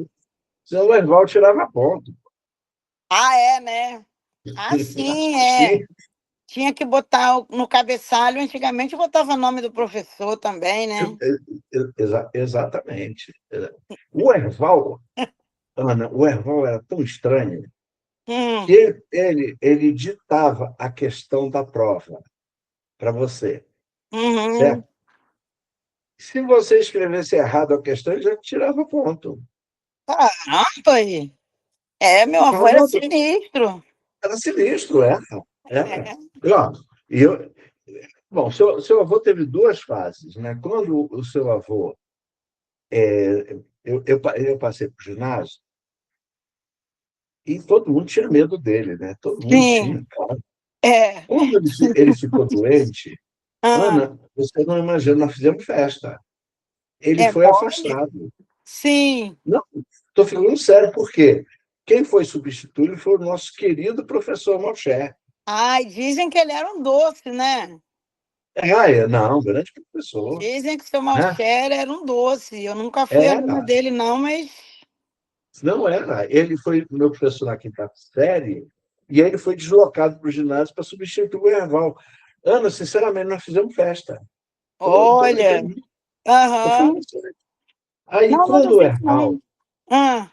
senão o Erval tirava ponto. Ah, é, né? Ah, sim, é. Sim, Tinha que botar no cabeçalho, antigamente botava o nome do professor também, né? exatamente. O Erval, Ana, o Erval era tão estranho Hum, que ele ditava a questão da prova para você, uhum. certo? Se você escrevesse errado a questão, ele já tirava ponto. Caramba! Meu avô era Pronto, sinistro. era sinistro, era. Era. É. E, ó, e eu, bom, seu avô teve duas fases, né? Quando o seu avô, eu passei para o ginásio e todo mundo tinha medo dele, né? Todo mundo Sim, tinha, claro. é. Quando ele ficou doente, Ah, Ana, você não imagina, nós fizemos festa. Ele é foi mole? afastado. Sim. Não, estou falando sério, por quê? Quem foi substituir foi o nosso querido professor Malcher. Ai, dizem que ele era um doce, né? Não, grande professor, Dizem que o seu né? Malcher era um doce. Eu nunca fui aluna Era, dele, não, mas. não era. Ele foi meu professor na quinta série e aí ele foi deslocado para o ginásio para substituir o Erval. Ana, sinceramente, nós fizemos festa. Tô Olha. falando, tô Aham. falando sério. Aí, Não, não quando o duvido, Erval. não. Ah,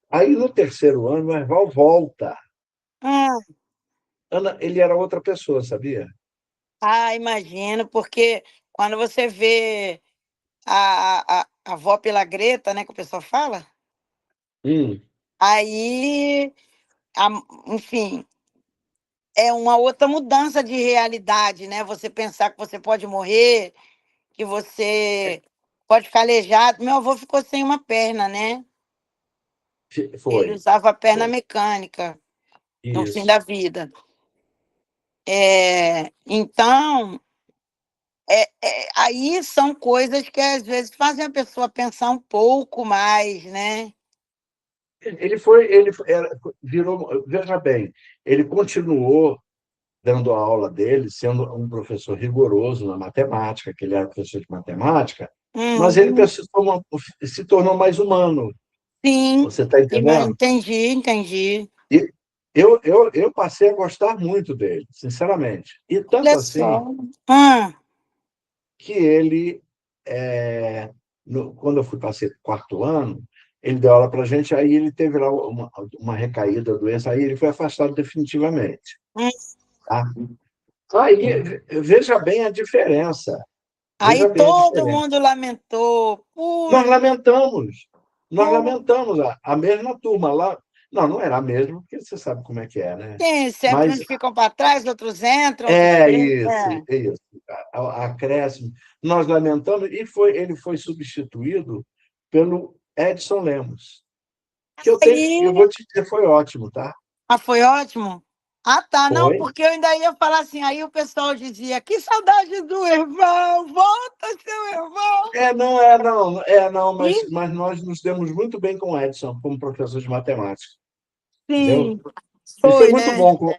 Aí, no terceiro ano, o Erval volta. ah. Ana, ele era outra pessoa, sabia? Ah, imagino, porque quando você vê a avó pela Greta, né, que o pessoal fala, Hum, aí, a enfim, é uma outra mudança de realidade, né, você pensar que você pode morrer, que você pode ficar aleijado. Meu avô ficou sem uma perna, né, ele foi, usava a perna foi. mecânica no fim Isso. da vida. Então, aí são coisas que às vezes fazem a pessoa pensar um pouco mais, né. Virou, veja bem, ele continuou dando a aula dele, sendo um professor rigoroso na matemática, que ele era professor de matemática, mas ele Uhum. se tornou mais humano. Sim, Você está entendendo? entendi, entendi. E eu passei a gostar muito dele, sinceramente. E Olha tanto assim só. Hã. que ele, quando eu passei para o quarto ano, ele deu aula para a gente, aí ele teve lá uma recaída da doença, aí ele foi afastado definitivamente. Hum. Tá? Aí, veja bem a diferença. Aí Veja bem a todo diferença. mundo lamentou. Nós Puxa, lamentamos, nós pu lamentamos a mesma turma lá. Não, não era a mesma, porque você sabe como é que é, né? sim, sempre Mas uns ficam para trás, outros entram, outros é ficam. isso, é isso. Acréscimo. Nós lamentamos, e ele foi substituído pelo Edson Lemos, que eu Aí vou te dizer, foi ótimo, tá? foi ótimo? Ah, tá. Não, Foi. porque eu ainda ia falar assim, aí o pessoal dizia: "Que saudade do Erval, volta, seu Erval". Não, E mas nós nos demos muito bem com o Edson como professor de matemática, entendeu? sim, E foi foi, muito né. bom.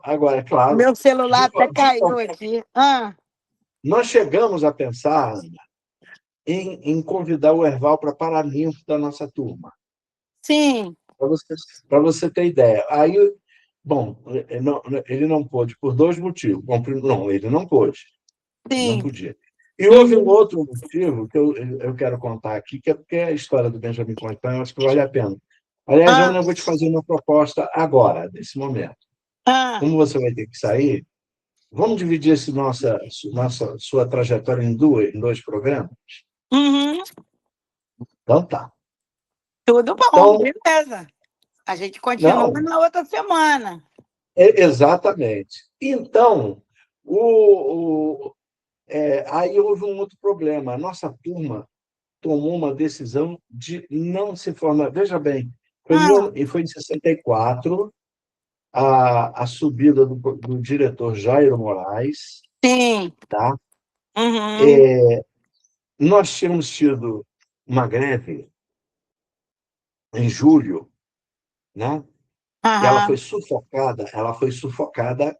Agora, é claro, Meu celular até de caiu aqui. Ah, nós chegamos a pensar em convidar o Erval para Paraninfo da nossa turma, sim, para você ter ideia. Aí, bom, ele não pôde por dois motivos. Bom, não, ele não pôde, ele não sim. podia. E houve um outro motivo que eu quero contar aqui, que é porque a história do Benjamin Constant, eu acho que vale a pena. Aliás, Ah, Ana, eu vou te fazer uma proposta agora, nesse momento. ah, Como você vai ter que sair, vamos dividir sua trajetória em dois programas? uhum, Então, tá. tudo bom, Então, beleza. A gente continua não, na outra semana. exatamente. Então, aí houve um outro problema. A nossa turma tomou uma decisão de não se formar. Veja bem, Ah, foi em 64, a subida do diretor Jairo Moraes, sim. tá? Uhum, Nós tínhamos tido uma greve em julho, né? E aham, ela foi sufocada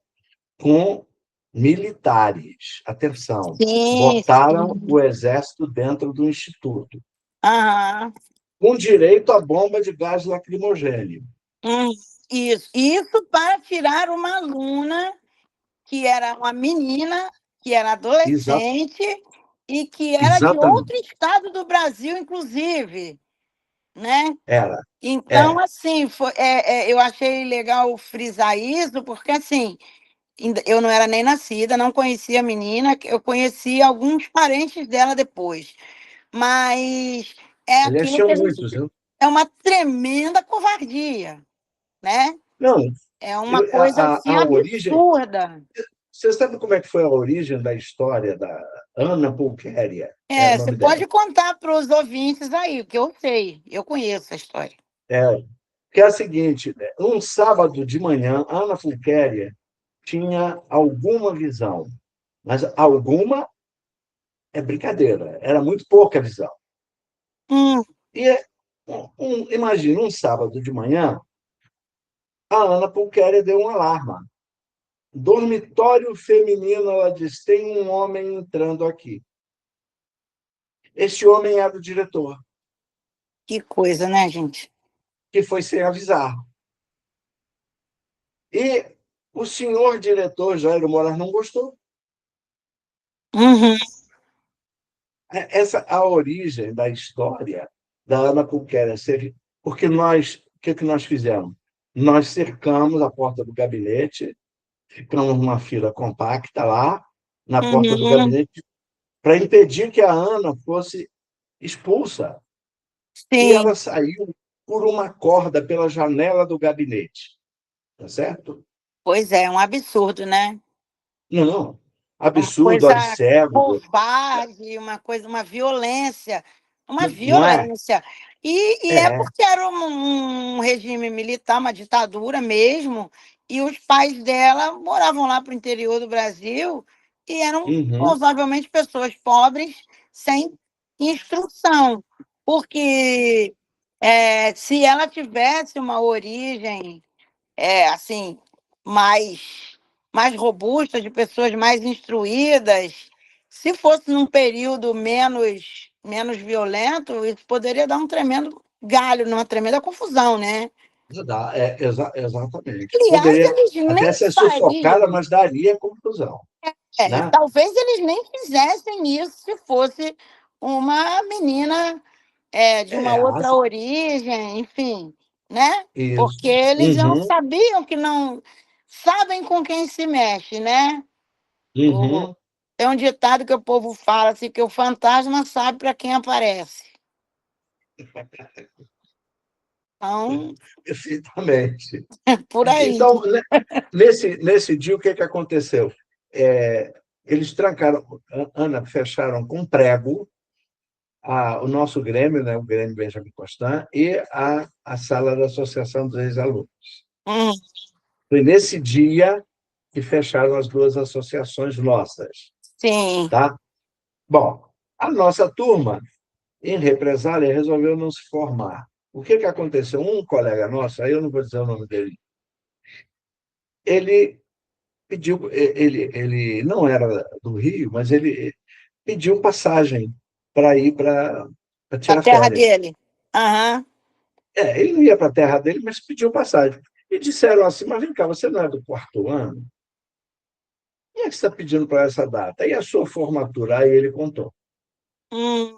com militares. Atenção, sim, botaram sim. o exército dentro do instituto, Aham, com direito à bomba de gás lacrimogêneo. hum, isso para tirar uma aluna que era uma menina, que era Exa adolescente e que era de exatamente. outro estado do Brasil, inclusive, né? Era. Então, É. assim, eu achei legal frisar isso, porque, assim, eu não era nem nascida, não conhecia a menina, eu conheci alguns parentes dela depois. Mas é Aliás, aquilo que tinham a gente. muitos, viu? É uma tremenda covardia, né? Não, É uma coisa assim a origem. absurda. Você sabe como é que foi a origem da história da Ana Pulquéria? É o É, você nome dela. pode contar para os ouvintes aí, que eu sei, eu conheço a história. É, que é a seguinte: né? Um sábado de manhã, Ana Pulquéria tinha alguma visão, mas alguma é brincadeira, era muito pouca visão. Hum, E imagina, um sábado de manhã, a Ana Pulquéria deu um alarme. Dormitório feminino, ela diz, tem um homem entrando aqui. Este homem era o diretor, que coisa, né, gente? que foi sem avisar. E o senhor diretor, Jairo Moraes, não gostou. Uhum, Essa a origem da história da Ana Pulquéria, porque o que nós fizemos? Nós cercamos a porta do gabinete, ficamos numa fila compacta lá, na porta do uhum, gabinete, para impedir que a Ana fosse expulsa. E sim, ela saiu por uma corda pela janela do gabinete. Tá certo? pois é um absurdo, né? Não. Uma Absurdo, coisa olha, cego. covarde, uma violência, uma Não é? violência. E é É. porque era um regime militar, uma ditadura mesmo, e os pais dela moravam lá para o interior do Brasil e eram Uhum. provavelmente pessoas pobres sem instrução, porque se ela tivesse uma origem assim, mais robusta, de pessoas mais instruídas. Se fosse num período menos violento, isso poderia dar um tremendo galho, uma tremenda confusão, né? Exatamente. Aliás, Poderia eles até nem ser sufocada, fariam. mas daria confusão, né? Talvez eles nem fizessem isso se fosse uma menina de uma É, outra origem, enfim, né? Porque isso. eles não Uhum, sabiam que não sabem com quem se mexe, né? O- uhum. Tem um ditado que o povo fala assim, que o fantasma sabe para quem aparece. Então, Perfeitamente. por aí. Então, nesse dia, o que aconteceu? Eles trancaram, Ana, fecharam com prego o nosso Grêmio, né, o Grêmio Benjamin Constant, e a sala da Associação dos Ex-Alunos. Hum, Foi nesse dia que fecharam as duas associações nossas. sim. Tá? Bom, a nossa turma, em represália, resolveu não se formar. O que aconteceu? Um colega nosso, aí eu não vou dizer o nome dele, ele pediu, ele não era do Rio, mas ele pediu passagem para ir para A tirar terra férias. dele. Aham. Ele não ia para a terra dele, mas pediu passagem. E disseram assim, mas vem cá, você não é do quarto ano? E que você está pedindo para essa data? E a sua formatura? Aí ele contou. Hum,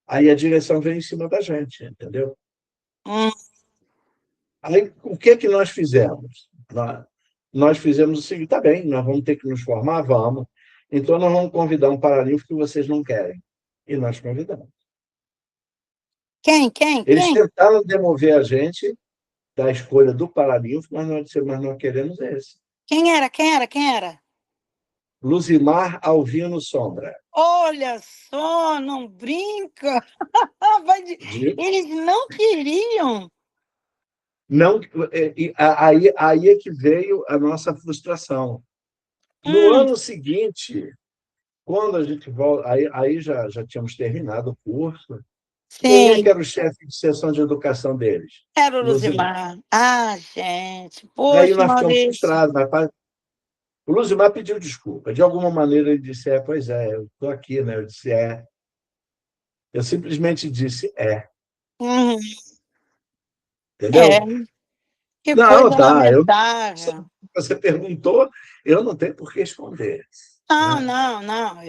Aí a direção veio em cima da gente, entendeu? hum. Aí o que que nós fizemos? Nós fizemos o seguinte: tá bem, nós vamos ter que nos formar, vamos. Então nós vamos convidar um paralímpico que vocês não querem. E nós convidamos. Quem, quem, Eles quem? tentaram demover a gente da escolha do paralímpico, mas nós dissemos, mas nós queremos esse. Quem era, quem era, quem era? Luzimar Alvino Sombra. Olha só, não brinca. De Eles não queriam. Não, aí é que veio a nossa frustração. No Hum, ano seguinte, quando a gente volta, aí já tínhamos terminado o curso. Quem é que sim, era o chefe de seção de educação deles? era o Luzimar. Luzimar. Ah, gente, Aí poxa, nós ficamos Maurício. frustrados. O Luzimar pediu desculpa. De alguma maneira ele disse: pois é, eu estou aqui, né? Eu disse: Eu simplesmente disse: Uhum. É, entendeu? que Não, coisa tá. lamentável. Você perguntou, eu não tenho por que esconder. Não, Né? não, não.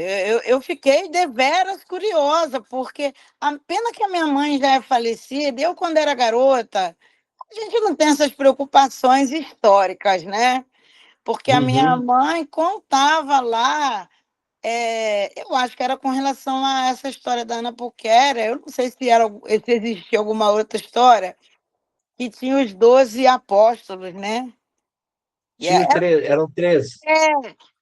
Eu fiquei deveras curiosa, porque a pena que a minha mãe já é falecida, eu, quando era garota, a gente não tem essas preocupações históricas, né? Porque a minha Uhum. mãe contava lá, eu acho que era com relação a essa história da Ana Puquera, eu não sei se existia alguma outra história, que tinha os 12 apóstolos, né? E Eram 13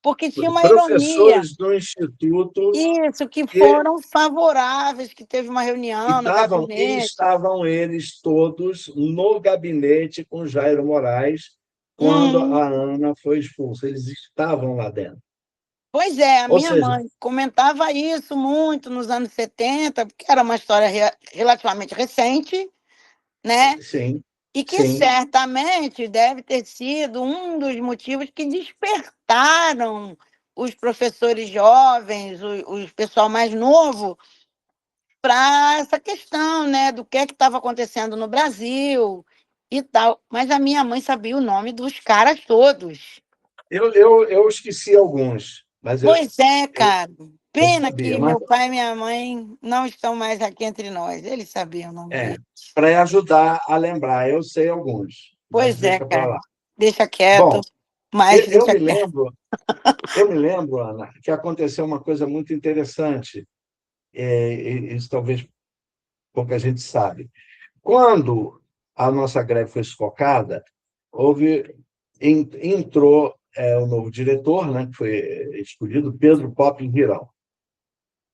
porque tinha uma ironia. professores do Instituto Isso, que que foram favoráveis, que teve uma reunião no gabinete. estavam eles todos no gabinete com Jairo Moraes quando Uhum. a Ana foi expulsa. Eles estavam lá dentro. Pois é, a Ou minha seja, mãe comentava isso muito nos anos 70, porque era uma história relativamente recente, né? sim, E que sim. certamente deve ter sido um dos motivos que despertaram os professores jovens, o pessoal mais novo, para essa questão, né, do que estava acontecendo no Brasil e tal. Mas a minha mãe sabia o nome dos caras todos. Eu esqueci alguns, mas Pois é, eu, cara. eu Pena sabia. que Mas meu pai e minha mãe não estão mais aqui entre nós. Eles sabiam o nome é, dele. para ajudar a lembrar, eu sei alguns, mas Pois é, deixa para cara. lá. Deixa quieto, Bom, mas eu, eu deixa me quieto. lembro, eu me lembro, Ana, que aconteceu uma coisa muito interessante. Isso talvez pouca gente sabe. Quando a nossa greve foi sufocada, entrou o novo diretor, né, que foi escolhido, Pedro Pop Girão.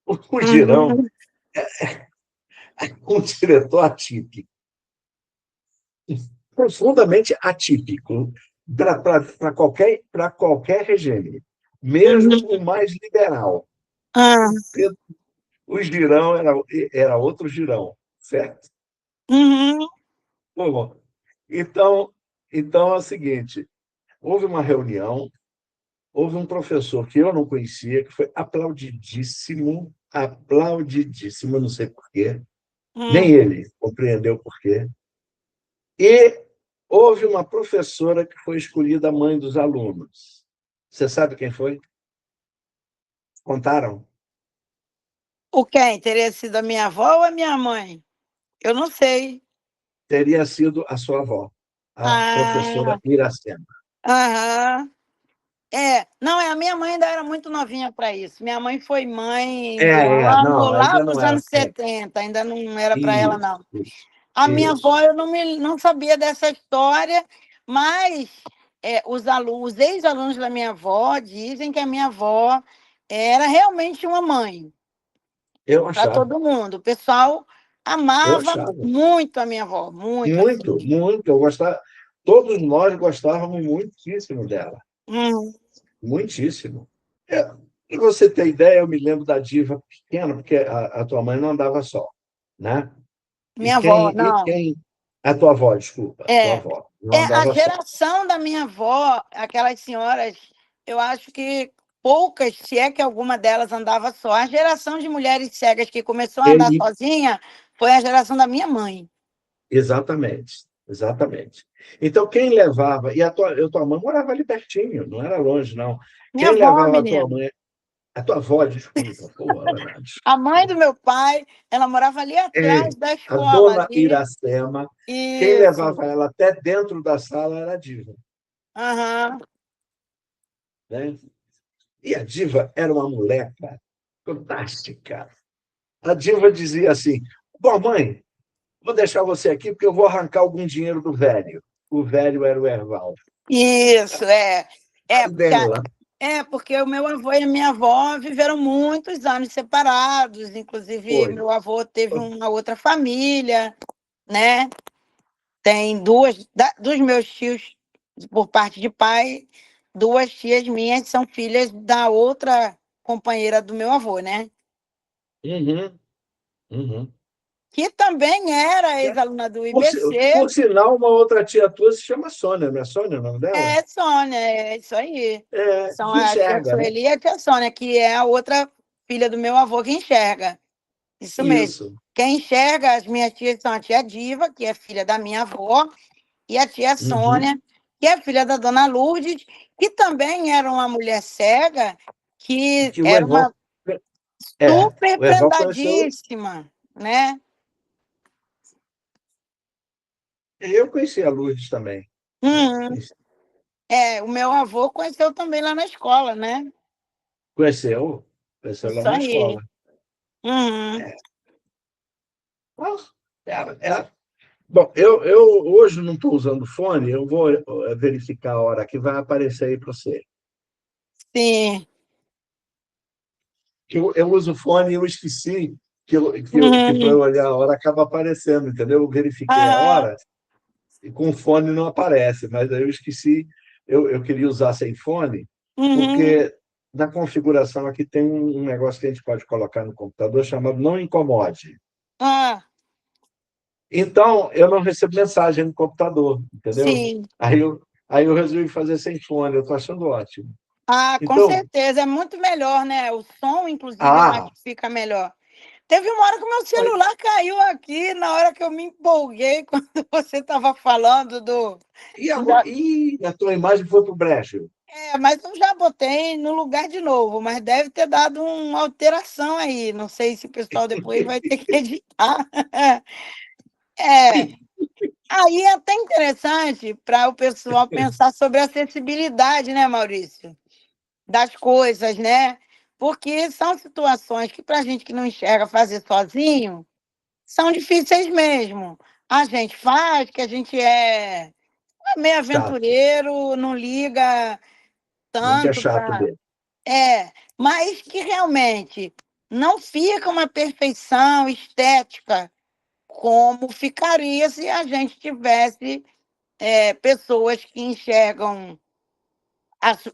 O Girão Uhum. é um diretor atípico, profundamente atípico para qualquer regime, mesmo o Uhum. mais liberal. Ah, O, Pedro, o Girão era outro Girão, certo? uhum. Bom, então é o seguinte: houve uma reunião, houve um professor que eu não conhecia, que foi aplaudidíssimo, aplaudidíssimo, não sei por quê, nem Hum. ele compreendeu por quê. E houve uma professora que foi escolhida mãe dos alunos. Você sabe quem foi? Contaram? O quem? Teria sido a minha avó ou a minha mãe? Eu não sei. Teria sido a sua avó, a professora Ah, Iracema. aham. Não, a minha mãe ainda era muito novinha para isso. Minha mãe foi mãe Não, lá ainda para não os era. anos 70, ainda não era para ela, Isso, não. isso, A minha avó, isso. eu não sabia dessa história, mas os ex-alunos da minha avó dizem que a minha avó era realmente uma mãe Eu para achava, todo mundo. O pessoal eu amava achava. muito a minha avó, muito assim. Muito, muito. Eu gostava, todos nós gostávamos muitíssimo dela. Hum. Muitíssimo. Para você ter ideia, eu me lembro da diva pequena, porque a tua mãe não andava só, né? Minha avó, E não. quem? A tua avó, desculpa, a tua É, avó, não a andava só. geração da minha avó, aquelas senhoras, eu acho que poucas, se é que alguma delas andava só. A geração de mulheres cegas que começou a andar Ele, sozinha foi a geração da minha mãe. exatamente. Exatamente. Então, quem levava... E tua mãe morava ali pertinho, não era longe, não. Minha Quem avó, levava a tua menino. mãe... A tua avó, desculpa. Pô, Ana, A mãe desculpa. do meu pai, ela morava ali É, atrás da a escola, dona ali. Iracema, quem Isso. levava ela até dentro da sala era a Diva, Aham. né? E a Diva era uma moleca fantástica. A Diva dizia assim: bom, mãe, vou deixar você aqui porque eu vou arrancar algum dinheiro do velho. O velho era o Erval. Isso, é. É Pai porque, dela porque o meu avô e a minha avó viveram muitos anos separados. Inclusive, foi. meu avô teve uma outra família, né? Tem dos meus tios, por parte de pai, duas tias minhas são filhas da outra companheira do meu avô, né? Uhum, uhum. Que também era ex-aluna do Por, IBC. por sinal, uma outra tia tua se chama Sônia, não é Sônia o nome dela? É, Sônia, é isso aí. É, São que a tia enxerga, né? Sueli e a tia Sônia, que é a outra filha do meu avô que enxerga. Isso mesmo. Isso. Quem enxerga, as minhas tias são a tia Diva, que é filha da minha avó, e a tia Uhum. Sônia, que é filha da dona Lourdes, que também era uma mulher cega, que Que o era Erval. uma super O Erval conheceu. prendadíssima, né? Eu conheci a Lourdes também, né? Uhum. É, o meu avô conheceu também lá na escola, né? Conheceu, conheceu lá Isso na aí. escola. Uhum. Mas, bom, eu hoje não estou usando fone, eu vou verificar a hora que vai aparecer aí para você. Sim. Eu uso fone e eu esqueci que para eu Uhum. olhar a hora acaba aparecendo, entendeu? Eu verifiquei a Aham. hora e com fone não aparece, mas aí eu esqueci, eu queria usar sem fone, Uhum. porque na configuração aqui tem um negócio que a gente pode colocar no computador chamado não incomode. Ah, Então, eu não recebo mensagem no computador, entendeu? sim. Aí eu resolvi fazer sem fone, eu estou achando ótimo. Ah, com Então, certeza. É muito melhor, né? O som, inclusive, eu acho ah, que fica melhor. Teve uma hora que o meu celular caiu aqui, na hora que eu me empolguei, quando você estava falando do. a tua imagem foi para o brejo. Mas eu já botei no lugar de novo, mas deve ter dado uma alteração aí. Não sei se o pessoal depois vai ter que editar. É, aí é até interessante para o pessoal pensar sobre a acessibilidade, né, Maurício? Das coisas, né? Porque são situações que, para a gente que não enxerga fazer sozinho, são difíceis mesmo. A gente faz, que a gente é meio Chato, aventureiro, não liga a gente é tanto chato para. dele. Mas que realmente não fica uma perfeição estética como ficaria se a gente tivesse pessoas que enxergam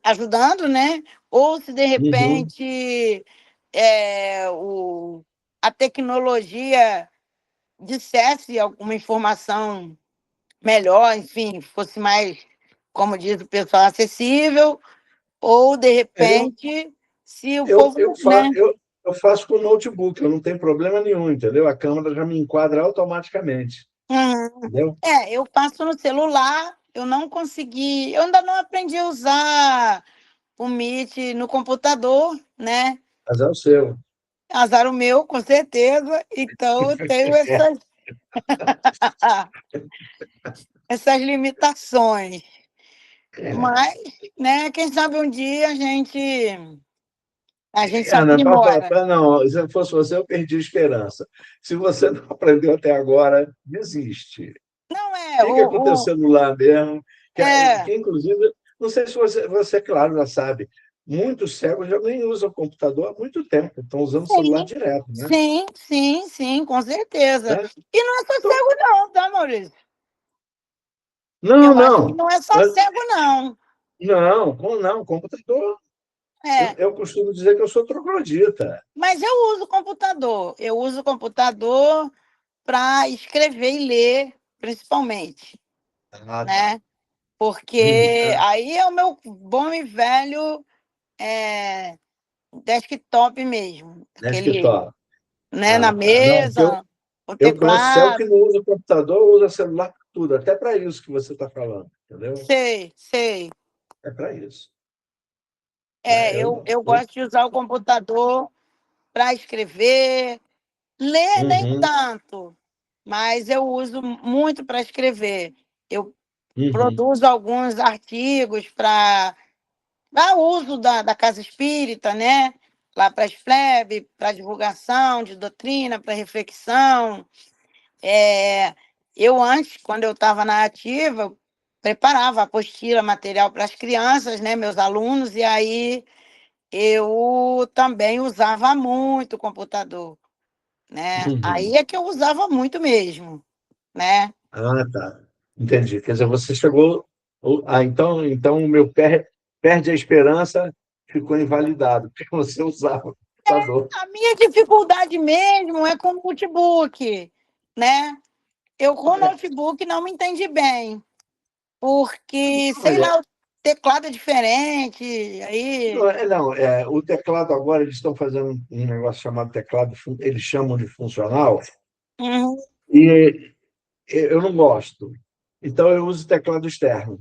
ajudando, né? Ou se de Uhum. repente a tecnologia dissesse alguma informação melhor, enfim, fosse mais, como diz o pessoal, acessível, ou de Eu, repente, se o eu, povo, eu, né? fa, eu, eu faço com notebook, eu não tenho problema nenhum, entendeu? A câmera já me enquadra automaticamente, Uhum. entendeu? Eu passo no celular, eu não consegui, eu ainda não aprendi a usar o Meet no computador, né? Mas é o seu. Azar o meu, com certeza. Então, eu tenho essas limitações. É. Mas, né, quem sabe um dia a gente se Ana, aprimora. não, se eu fosse você, eu perdi a esperança. Se você não aprendeu até agora, desiste. Não Fica com o teu celular mesmo, é, inclusive, não sei se você, claro, já sabe, muitos cegos já nem usam computador há muito tempo, estão usando celular sim, direto, né? sim, sim, sim, com certeza. Né? E não é só Então, cego, não, tá, Maurício? não, Eu acho que não. não é só cego, não. Não, computador. Eu, É, eu costumo dizer que eu sou troglodita. mas eu uso computador. Eu uso computador para escrever e ler, principalmente, Ah, tá. né? Porque Ah, aí é o meu bom e velho é, desktop mesmo, aquele, desktop. né, na Ah, tá. Não, porque mesa, o eu conheço cego que teclado. não usa computador, usa celular tudo, até para isso que você está falando, entendeu? Sei. É para isso. Né? Eu gosto de usar o computador para escrever, ler nem Uhum, tanto, mas eu uso muito para escrever. Eu uhum, produzo alguns artigos para uso da Casa Espírita, né? Lá para as plebes, para divulgação de doutrina, para reflexão. Eu antes, quando eu estava na ativa, eu preparava apostila, material para as crianças, né? Meus alunos, e aí eu também usava muito o computador, né? Aí uhum. é que eu usava muito mesmo, né? Ah, tá. Entendi. Quer dizer, você chegou. Então o meu pé perde a esperança, ficou invalidado, porque você usava o computador. A minha dificuldade mesmo é com o notebook, né? Eu com o É, notebook não me entendi bem, porque, sei olha, lá, o teclado é diferente, aí... o teclado agora, eles estão fazendo um negócio chamado teclado, eles chamam de funcional, Uhum. e eu não gosto. Então eu uso teclado externo,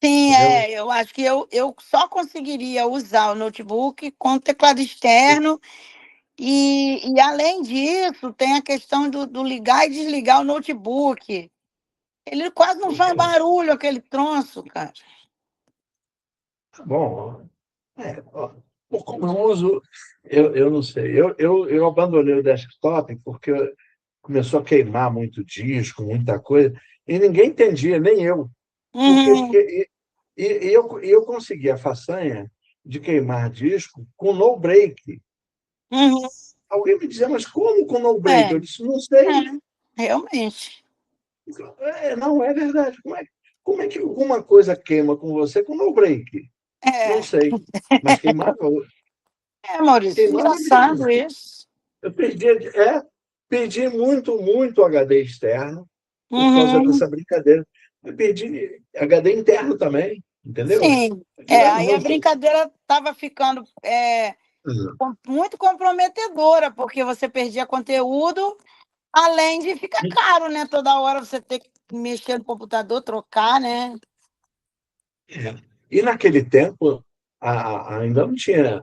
Sim, entendeu? eu acho que eu só conseguiria usar o notebook com teclado externo. E além disso, tem a questão do ligar e desligar o notebook. Ele quase não faz Então, barulho, aquele tronço, cara. tá bom. Ó, como eu uso, eu não sei. Eu abandonei o desktop porque começou a queimar muito disco, muita coisa, e ninguém entendia, nem eu. Porque Uhum, eu consegui a façanha de queimar disco com no break. uhum. Alguém me dizia, mas como com no break? É, Eu disse, não sei. realmente. Não é verdade. Como é que alguma coisa queima com você com no break? Não É, sei. Mas Maurício, queimava engraçado mesmo. isso. Eu perdi muito, muito HD externo por causa Uhum, dessa brincadeira. Eu perdi HD interno também, entendeu? sim. Aquilo é Aí a muito. brincadeira estava ficando muito comprometedora, porque você perdia conteúdo, além de ficar caro, né? Toda hora você ter que mexer no computador, trocar, né? É. E naquele tempo, ainda não tinha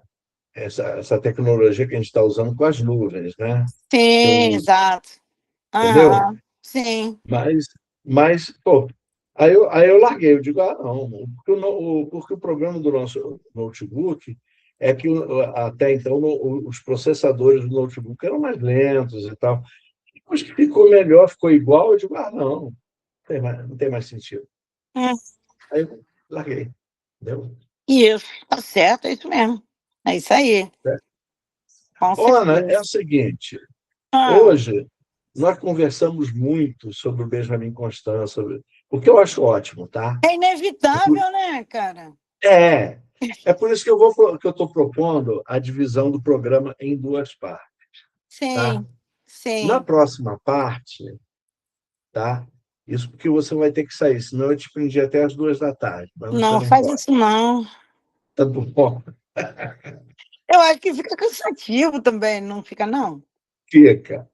essa tecnologia que a gente está usando com as nuvens, né? Que eu Sim, uso, exato. entendeu? Aham, sim. Pô, aí eu larguei, eu digo, não, porque o problema do nosso notebook é que até então os processadores do notebook eram mais lentos e tal. Depois que ficou melhor, ficou igual, eu digo, não tem mais sentido. Hum, Aí eu larguei, entendeu? Isso, tá certo, é isso mesmo. É isso aí, com Ô, Ana, é o certeza. seguinte, Ah, hoje nós conversamos muito sobre o Benjamin Constant, o que eu acho ótimo, tá? é É por, inevitável, né, cara? é, é por isso que que eu estou propondo a divisão do programa em duas partes, tá? Sim, Na sim. próxima parte, tá? Isso porque você vai ter que sair, senão eu te prendi até as 2 da tarde, mas você Não não faz pode. isso, não. Tá bom? Eu acho que fica cansativo também, não fica, não? Fica,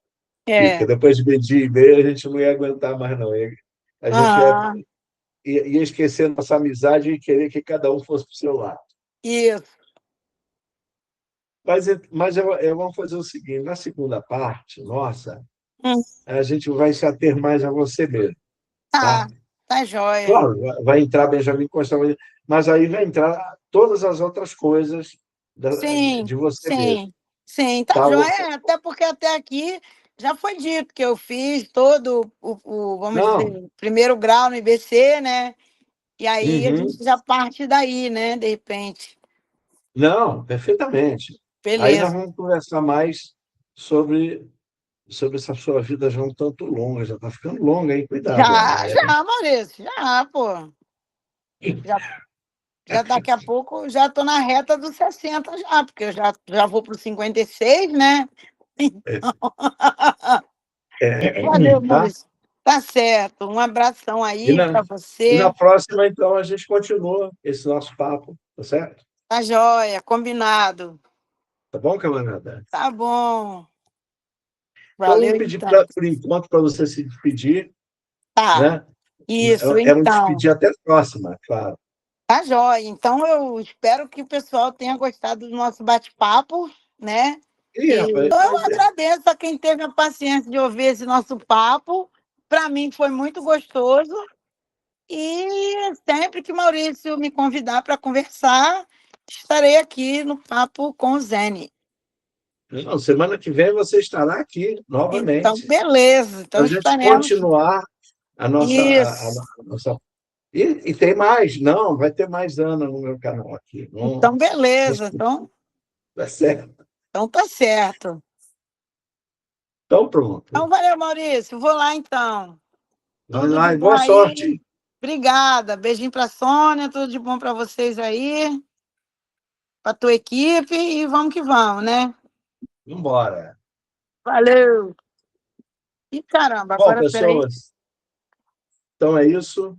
fica. É. Depois de meio-dia e meia, a gente não ia aguentar mais, não. A gente Ah, ia esquecer nossa amizade e querer que cada um fosse para o seu lado. isso. Mas vamos fazer o seguinte: na segunda parte, nossa, Hum, a gente vai se ater mais a você mesmo, tá, tá? tá joia. Claro, vai entrar Benjamin Constant, mas aí vai entrar todas as outras coisas Sim, de você mesmo. sim, sim, tá Tá? joia. Até porque até aqui já foi dito que eu fiz todo vamos dizer, Não, o primeiro grau no IBC, né? E aí a uhum, gente já parte daí, né? De repente. não, perfeitamente. Aí nós Beleza. vamos conversar mais sobre essa sua vida já um tanto longa, já está ficando longa, hein? Cuidado, Ana. Já, Maurício, já, pô. Já, já daqui a pouco já estou na reta dos 60 já, porque eu já vou para os 56, né? É, Valeu, tá? Maurício. Tá certo. Um abração E aí na, para e na você. próxima, então, a gente continua esse nosso papo, tá certo? Tá joia, combinado. Tá bom, camarada? Tá bom. Então, eu Valeu vou pedir, então. por enquanto, para você se despedir, Tá, né? Isso, Era um então, despedir até a próxima, claro. tá jóia. Então, eu espero que o pessoal tenha gostado do nosso bate-papo, né? Ih, E rapaz, eu agradeço a quem teve a paciência de ouvir esse nosso papo. Para mim foi muito gostoso. E sempre que Maurício me convidar para conversar, estarei aqui no Papo com o Zene. não, semana que vem você estará aqui Então, novamente, beleza. para Então, a gente estaremos. continuar Isso. a nossa. E tem mais, não, vai ter mais Ana no meu canal aqui. Não, Então, beleza. Então, tá certo. tá certo. Então, pronto. Então, valeu, Maurício. Vou lá, então. Vai Tudo de lá e bom boa aí. sorte. Obrigada. Beijinho para a Sônia. Tudo de bom para vocês aí, para a tua equipe. E vamos que vamos, né? Vamos embora. Valeu. E caramba, Bom, agora peraí. pessoas, então é isso.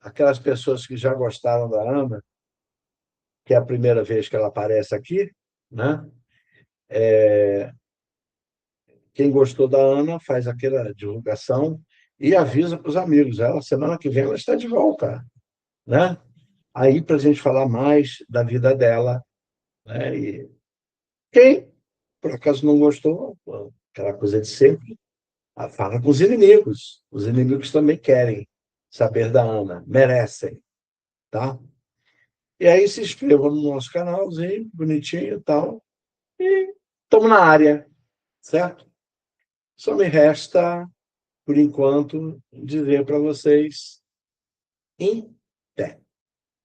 Aquelas pessoas que já gostaram da Ana, que é a primeira vez que ela aparece aqui, né? Quem gostou da Ana faz aquela divulgação e avisa para os amigos. Ela, semana que vem ela está de volta, né? Aí para a gente falar mais da vida dela, né? E quem por acaso não gostou, aquela coisa de sempre, fala com os inimigos. Os inimigos também querem saber da Ana, merecem, tá? E aí se inscrevam no nosso canalzinho, bonitinho e tal, e estamos na área, certo? Só me resta, por enquanto, dizer para vocês em pé.